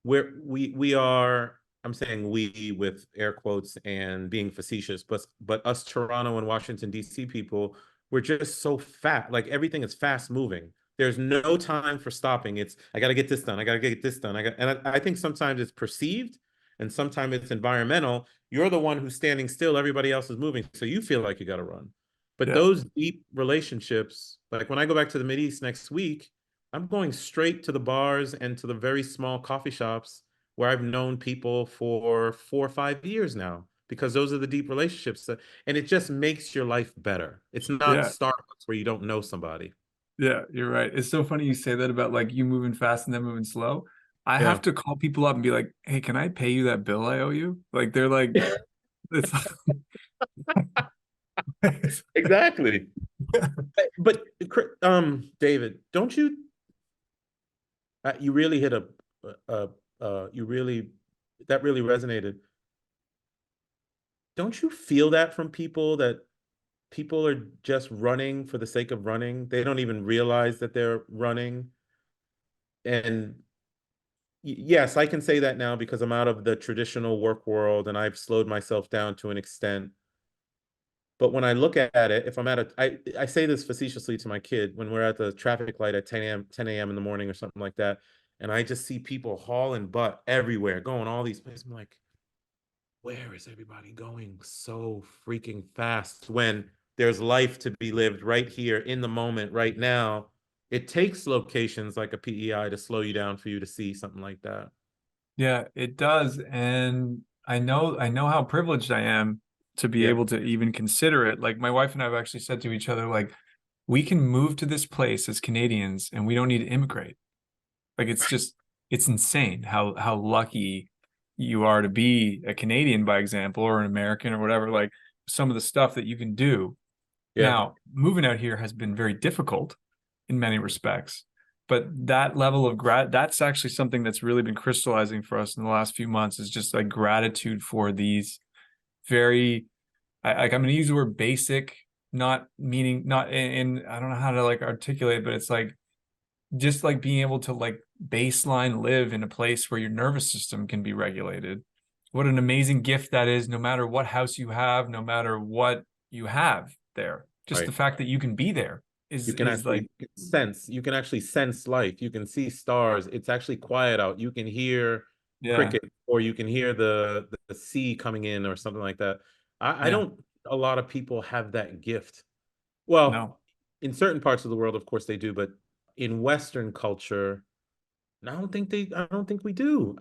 We are, I'm saying we with air quotes and being facetious, but us Toronto and Washington DC people, we're just so fat. Like everything is fast moving. There's no time for stopping. It's I got to get this done. I got to get this done. I think sometimes it's perceived and sometimes it's environmental. You're the one who's standing still, everybody else is moving, so you feel like you got to run. But Yeah. those deep relationships, like when I go back to the Mid East next week, I'm going straight to the bars and to the very small coffee shops where I've known people for 4 or 5 years now, because those are the deep relationships. And it just makes your life better. It's not Yeah. Starbucks where you don't know somebody. Yeah, you're right. It's so funny you say that about like you moving fast and them moving slow. I Yeah, have to call people up and be like, "Hey, can I pay you that bill I owe you?" Like they're like, it's, exactly. But David, don't you you really hit you really that really resonated. Don't you feel that from people, that people are just running for the sake of running? They don't even realize that they're running. And yes, I can say that now because I'm out of the traditional work world and I've slowed myself down to an extent. But when I look at it, if I'm at I say this facetiously to my kid when we're at the traffic light at 10 a.m. in the morning or something like that, and I just see people hauling butt everywhere, going all these places. I'm like, where is everybody going so freaking fast when there's life to be lived right here in the moment, right now? It takes locations like a PEI to slow you down for you to see something like that. yeah, it does. And I know how privileged I am to be Yeah, able to even consider it. Like my wife and I have actually said to each other, like, we can move to this place as Canadians and we don't need to immigrate. Like it's insane how lucky you are to be a Canadian, by example, or an American or whatever, like some of the stuff that you can do. yeah, Now, moving out here has been very difficult in many respects, but that level of that's actually something that's really been crystallizing for us in the last few months, is just like gratitude for these very, like I'm going to use the word basic, not meaning not in I don't know how to like articulate, but it's like just like being able to like baseline live in a place where your nervous system can be regulated. What an amazing gift that is, no matter what house you have, no matter what you have there. Just the right. fact that you can be there You can is like, actually sense, you can actually sense life. You can see stars. It's actually quiet out. You can hear yeah, cricket, or you can hear the sea coming in or something like that. I yeah, don't, a lot of people have that gift. Well, no, in certain parts of the world, of course they do, but in Western culture, I don't think we do.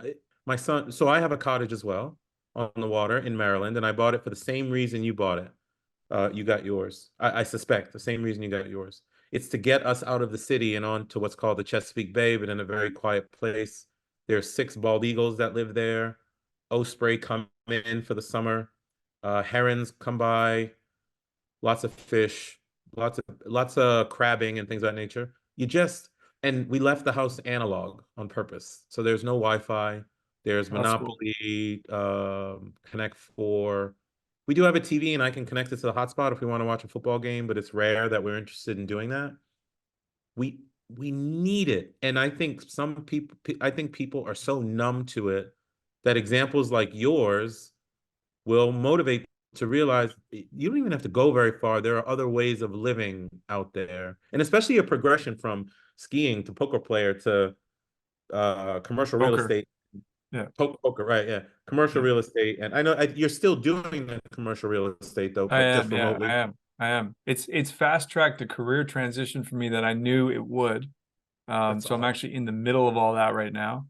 My son, so I have a cottage as well on the water in Maryland, and I bought it for the same reason you bought it. You got yours. I suspect the same reason you got yours. It's to get us out of the city and on to what's called the Chesapeake Bay, but in a very quiet place. There's 6 bald eagles that live there. Osprey come in for the summer. Herons come by. Lots of fish. Lots of crabbing and things of that nature. And we left the house analog on purpose. So there's no Wi-Fi. There's that's cool. Monopoly, Connect Four. We do have a TV and I can connect it to the hotspot if we want to watch a football game, but it's rare that we're interested in doing that. We we need it. And I think people are so numb to it that examples like yours will motivate to realize you don't even have to go very far. There are other ways of living out there. And especially a progression from skiing to poker player to commercial real Poker. estate. Yeah. Poker, right? Yeah, commercial Yeah. real estate, and I know you're still doing the commercial real estate though, I but just am. Yeah, I remotely. am. I am. It's fast tracked a career transition for me that I knew it would. That's So I'm all. actually in the middle of all that right now.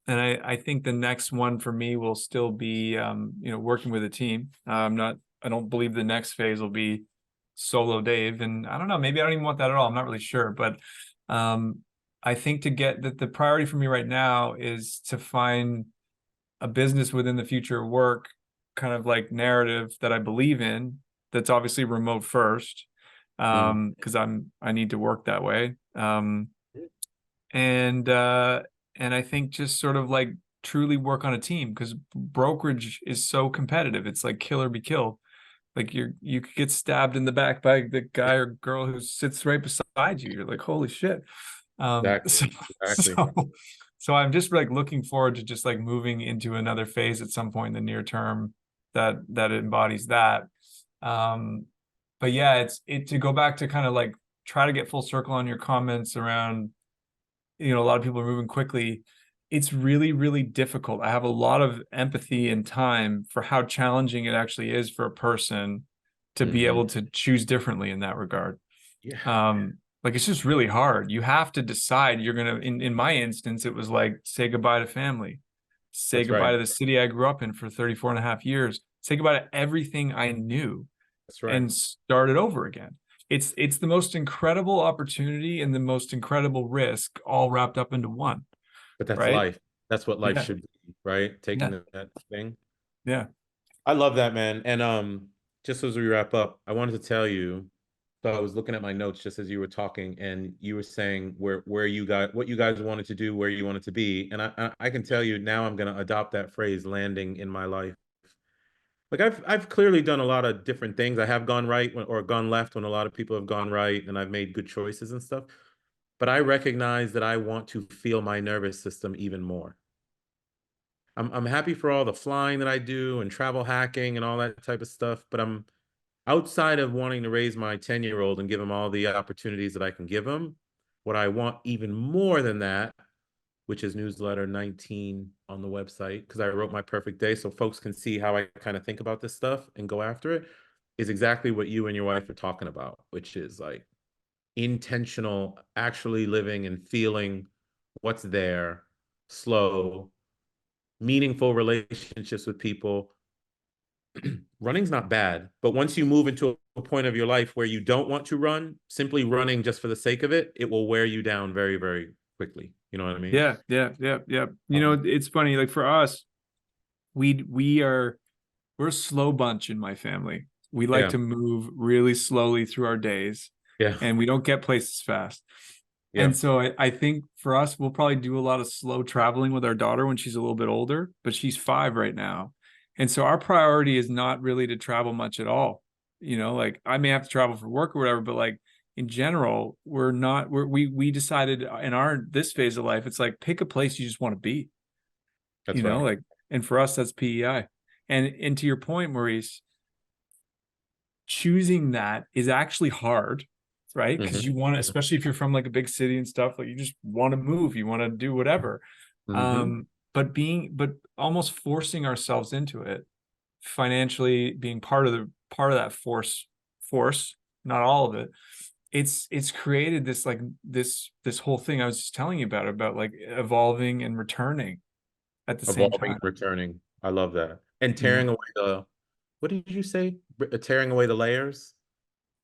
And I think the next one for me will still be, working with a team. I don't believe the next phase will be solo Dave. And I don't know, maybe I don't even want that at all. I'm not really sure. But um, I think to get that the priority for me right now is to find a business within the future work kind of like narrative that I believe in, that's obviously remote first, Mm. because I need to work that way. And and I think just sort of like truly work on a team, because brokerage is so competitive. It's like kill or be killed. Like you could get stabbed in the back by the guy or girl who sits right beside you. You're like, holy shit. Exactly. So, Exactly. so, so I'm just like looking forward to just like moving into another phase at some point in the near term that embodies that. Um, but yeah, it to go back to kind of like try to get full circle on your comments around, a lot of people are moving quickly. It's really, really difficult. I have a lot of empathy and time for how challenging it actually is for a person to be Hmm. able to choose differently in that regard. Yeah, Like it's just really hard. You have to decide you're gonna, in my instance, it was like say goodbye to family, say that's right. goodbye to the city I grew up in for 34 and a half years, say goodbye to everything I knew That's right. and start it over again. It's the most incredible opportunity and the most incredible risk all wrapped up into one, But that's right? life. That's what life Yeah, should be, right? Taking yeah, that thing. yeah. I love that, man. And just as we wrap up, I wanted to tell you. So I was looking at my notes just as you were talking, and you were saying where you got what you guys wanted to do, where you wanted to be, and I can tell you now I'm going to adopt that phrase, landing in my life. Like I've clearly done a lot of different things. I have gone right or gone left when a lot of people have gone right, and I've made good choices and stuff. But I recognize that I want to feel my nervous system even more. I'm happy for all the flying that I do and travel hacking and all that type of stuff, but I'm outside of wanting to raise my 10-year-old and give him all the opportunities that I can give him. What I want even more than that, which is newsletter 19 on the website, because I wrote my perfect day so folks can see how I kind of think about this stuff and go after it, is exactly what you and your wife are talking about, which is like intentional, actually living and feeling what's there, slow, meaningful relationships with people. Running's not bad, but once you move into a point of your life where you don't want to run, simply running just for the sake of it, it will wear you down very, very quickly. You know what I mean? Yeah, yeah, yeah, yeah. Um, It's funny, like for us, we're a slow bunch in my family. We like yeah, to move really slowly through our days yeah, and we don't get places fast. yeah. And so I think for us, we'll probably do a lot of slow traveling with our daughter when she's a little bit older, but she's 5 right now. And so our priority is not really to travel much at all. Like I may have to travel for work or whatever, but like in general, we're not, we decided in our, this phase of life, it's like pick a place you just want to be, That's right. like, and for us, that's PEI. And to your point, Maurice, choosing that is actually hard, right? Because Hmm. you want to, especially if you're from like a big city and stuff, like you just want to move, you want to do whatever. Hmm. But almost forcing ourselves into it, financially being part of that force, not all of it. It's created this like this whole thing I was just telling you about like evolving and returning at the same Evolving time. and returning. I love that. And Yeah. tearing away what did you say? Tearing away the layers?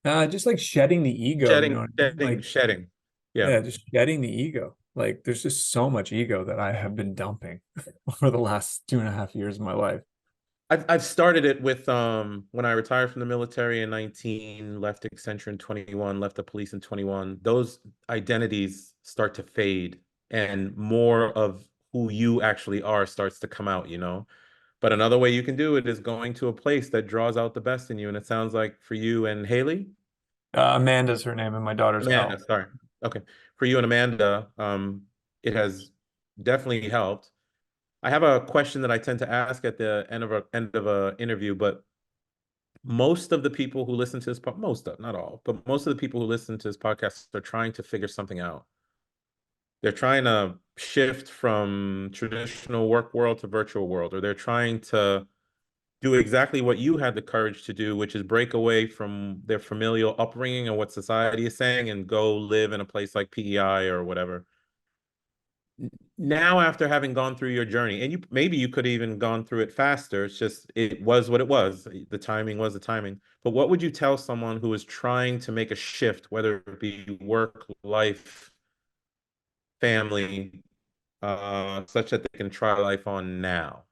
Just like shedding the ego, you know Shedding, what I mean? shedding, Like, shedding. Yeah. yeah, just shedding the ego. Like, there's just so much ego that I have been dumping over the last 2.5 years of my life. I've started it with when I retired from the military in 19, left Accenture in 21, left the police in 21. Those identities start to fade and more of who you actually are starts to come out, you know. But another way you can do it is going to a place that draws out the best in you. And it sounds like for you and Haley, Amanda's her name, and my daughter's Amanda, Elle. sorry. Okay. For you and Amanda, it has definitely helped. I have a question that I tend to ask at the end of a interview, but most of the people who listen to this, most of, not all, but most of the people who listen to this podcast are trying to figure something out. They're trying to shift from traditional work world to virtual world, or they're trying to do exactly what you had the courage to do, which is break away from their familial upbringing and what society is saying and go live in a place like PEI or whatever. Now, after having gone through your journey, and you maybe you could even gone through it faster, it's just it was what it was. The timing was the timing. But what would you tell someone who is trying to make a shift, whether it be work, life, family, such that they can try life on now?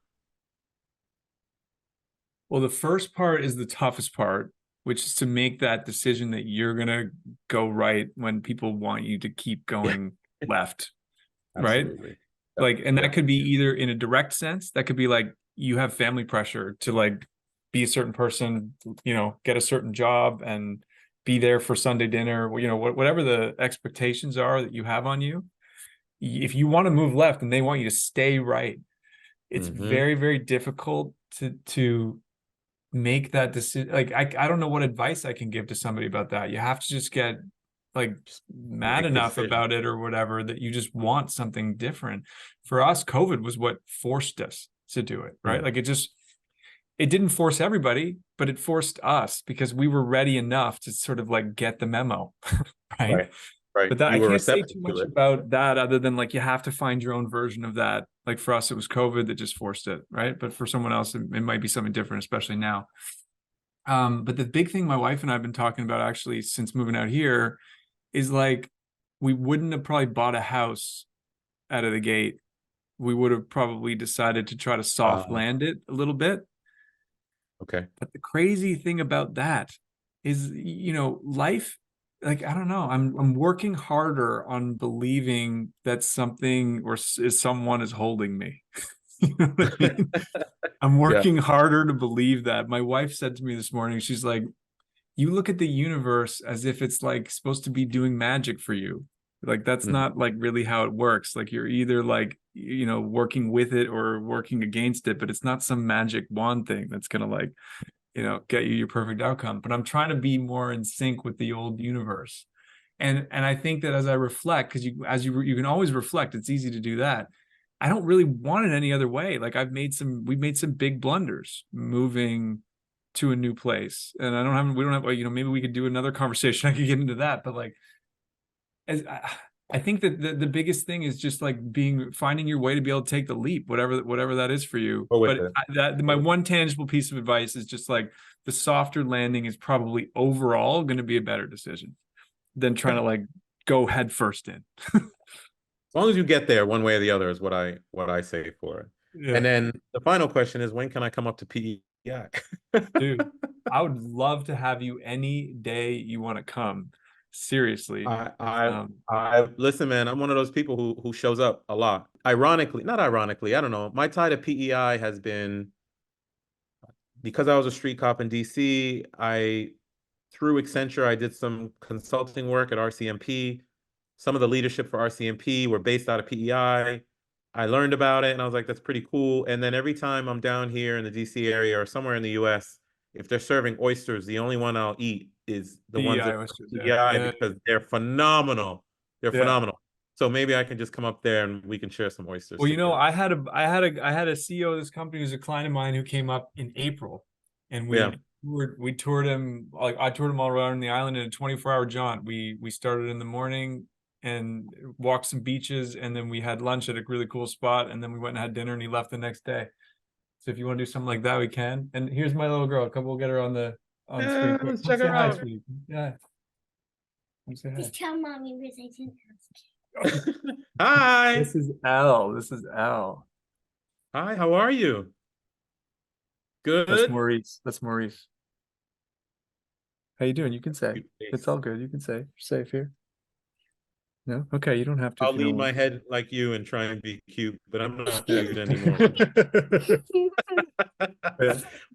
Well, the first part is the toughest part, which is to make that decision that you're gonna go right when people want you to keep Yeah, going left, right? absolutely. Yep. Like, and Yeah. that could be either in a direct sense, that could be like you have family pressure to like be a certain person, get a certain job and be there for Sunday dinner, whatever the expectations are that you have on you. If you want to move left and they want you to stay right, it's very, very difficult to make that decision. Like, I don't know what advice I can give to somebody about that. You have to just get like mad enough about it or whatever that you just want something different. For us, COVID was what forced us to do it, right? Like it didn't force everybody, but it forced us because we were ready enough to sort of like get the memo, right? Right. But that You I were can't say receptive too to much it. about that other than like you have to find your own version of that. Like for us, it was COVID that just forced it, right? But for someone else, it might be something different, especially now. But the big thing my wife and I have been talking about actually since moving out here is like we wouldn't have probably bought a house out of the gate. We would have probably decided to try to soft land it a little bit. Okay. But the crazy thing about that is, life, like, I don't know, I'm working harder on believing that something or is someone is holding me. You know what I mean? I'm working harder to believe that. My wife said to me this morning, she's like, you look at the universe as if it's like supposed to be doing magic for you. Like that's not like really how it works. Like you're either like, working with it or working against it, but it's not some magic wand thing that's gonna like, get you your perfect outcome. But I'm trying to be more in sync with the old universe. And I think that as I reflect, because you can always reflect, it's easy to do that. I don't really want it any other way. Like we've made some big blunders moving to a new place. And we don't have, maybe we could do another conversation. I could get into that, but like, I think that the biggest thing is just like finding your way to be able to take the leap, whatever that is for you. But my one tangible piece of advice is just like the softer landing is probably overall going to be a better decision than trying to like go head first in. As long as you get there one way or the other is what I say for it. Yeah. And then the final question is, when can I come up to PEI? Dude, I would love to have you any day you want to come. Seriously. I listen, man, I'm one of those people who shows up a lot. Ironically, not ironically, I don't know. My tie to PEI has been because I was a street cop in DC. Through Accenture, I did some consulting work at RCMP. Some of the leadership for RCMP were based out of PEI. I learned about it and I was like, that's pretty cool. And then every time I'm down here in the DC area or somewhere in the US, if they're serving oysters, the only one I'll eat is the ones that oysters, PEI because they're phenomenal. They're yeah. phenomenal. So maybe I can just come up there and we can share some oysters. Well, together. I had a CEO of this company who's a client of mine who came up in April, and we toured him, like I toured him all around the island in a 24-hour jaunt. We started in the morning and walked some beaches, and then we had lunch at a really cool spot, and then we went and had dinner, and he left the next day. So if you want to do something like that, we can. And here's my little girl. Come, we'll get her on screen. Let's check her out. Sweetie. Yeah. Say hi. Just tell mommy because I didn't ask you. Hi. This is L. This is L. Hi, how are you? Good. That's Maurice. That's Maurice. How you doing? You can say. It's all good. You can say. You're safe here. No? Okay, you don't have to. I'll leave my head like you and try and be cute, but I'm not cute anymore.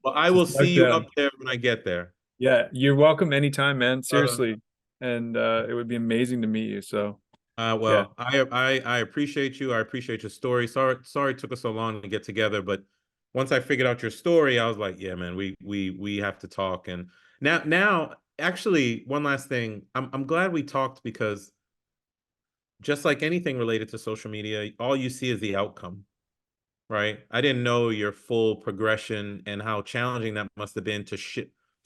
Well, I will see you up there when I get there. Yeah, you're welcome anytime, man. Seriously. And it would be amazing to meet you. So well, yeah. I appreciate you. I appreciate your story. Sorry it took us so long to get together, but once I figured out your story, I was like, yeah, man, we have to talk. And now actually one last thing. I'm glad we talked because just like anything related to social media, all you see is the outcome, right? I didn't know your full progression and how challenging that must have been to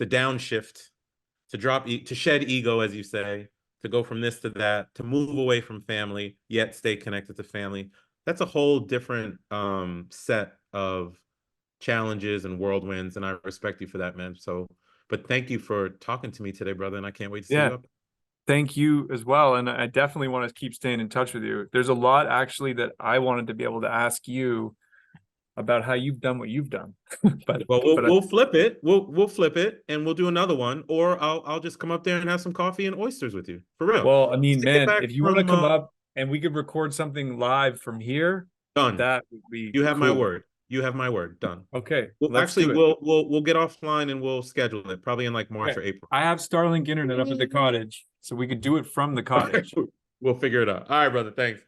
downshift, to shed ego, as you say, to go from this to that, to move away from family, yet stay connected to family. That's a whole different set of challenges and whirlwinds, and I respect you for that, man. So, but thank you for talking to me today, brother, and I can't wait to see you up. Thank you as well. And I definitely want to keep staying in touch with you. There's a lot actually that I wanted to be able to ask you about how you've done what you've done. We'll flip it. We'll flip it and we'll do another one, or I'll just come up there and have some coffee and oysters with you. For real. Well, I mean, man, if you want to come up and we could record something live from here, done. That would be You have my word. You have my word. Done. Okay, Well, let's actually, do it. we'll get offline and we'll schedule it probably in like March or Okay. April. I have Starlink internet up at the cottage, so we could do it from the cottage. We'll figure it out. All right, brother. Thanks.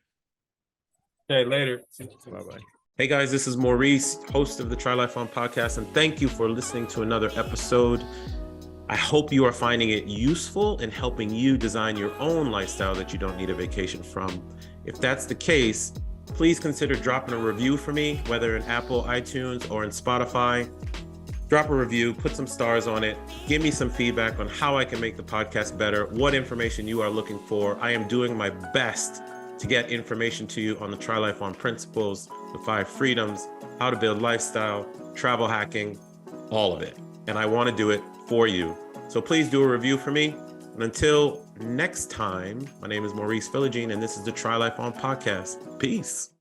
Okay, later. Bye-bye. Hey guys, this is Maurice, host of the Try Life On podcast, and thank you for listening to another episode. I hope you are finding it useful in helping you design your own lifestyle that you don't need a vacation from. If that's the case, please consider dropping a review for me, whether in Apple, iTunes, or in Spotify. Drop a review, put some stars on it, give me some feedback on how I can make the podcast better, what information you are looking for. I am doing my best to get information to you on the Try Life On principles, the 5 freedoms, how to build lifestyle, travel hacking, all of it. And I want to do it for you. So please do a review for me. And until next time, my name is Maurice Philogene, and this is the Try Life On podcast. Peace.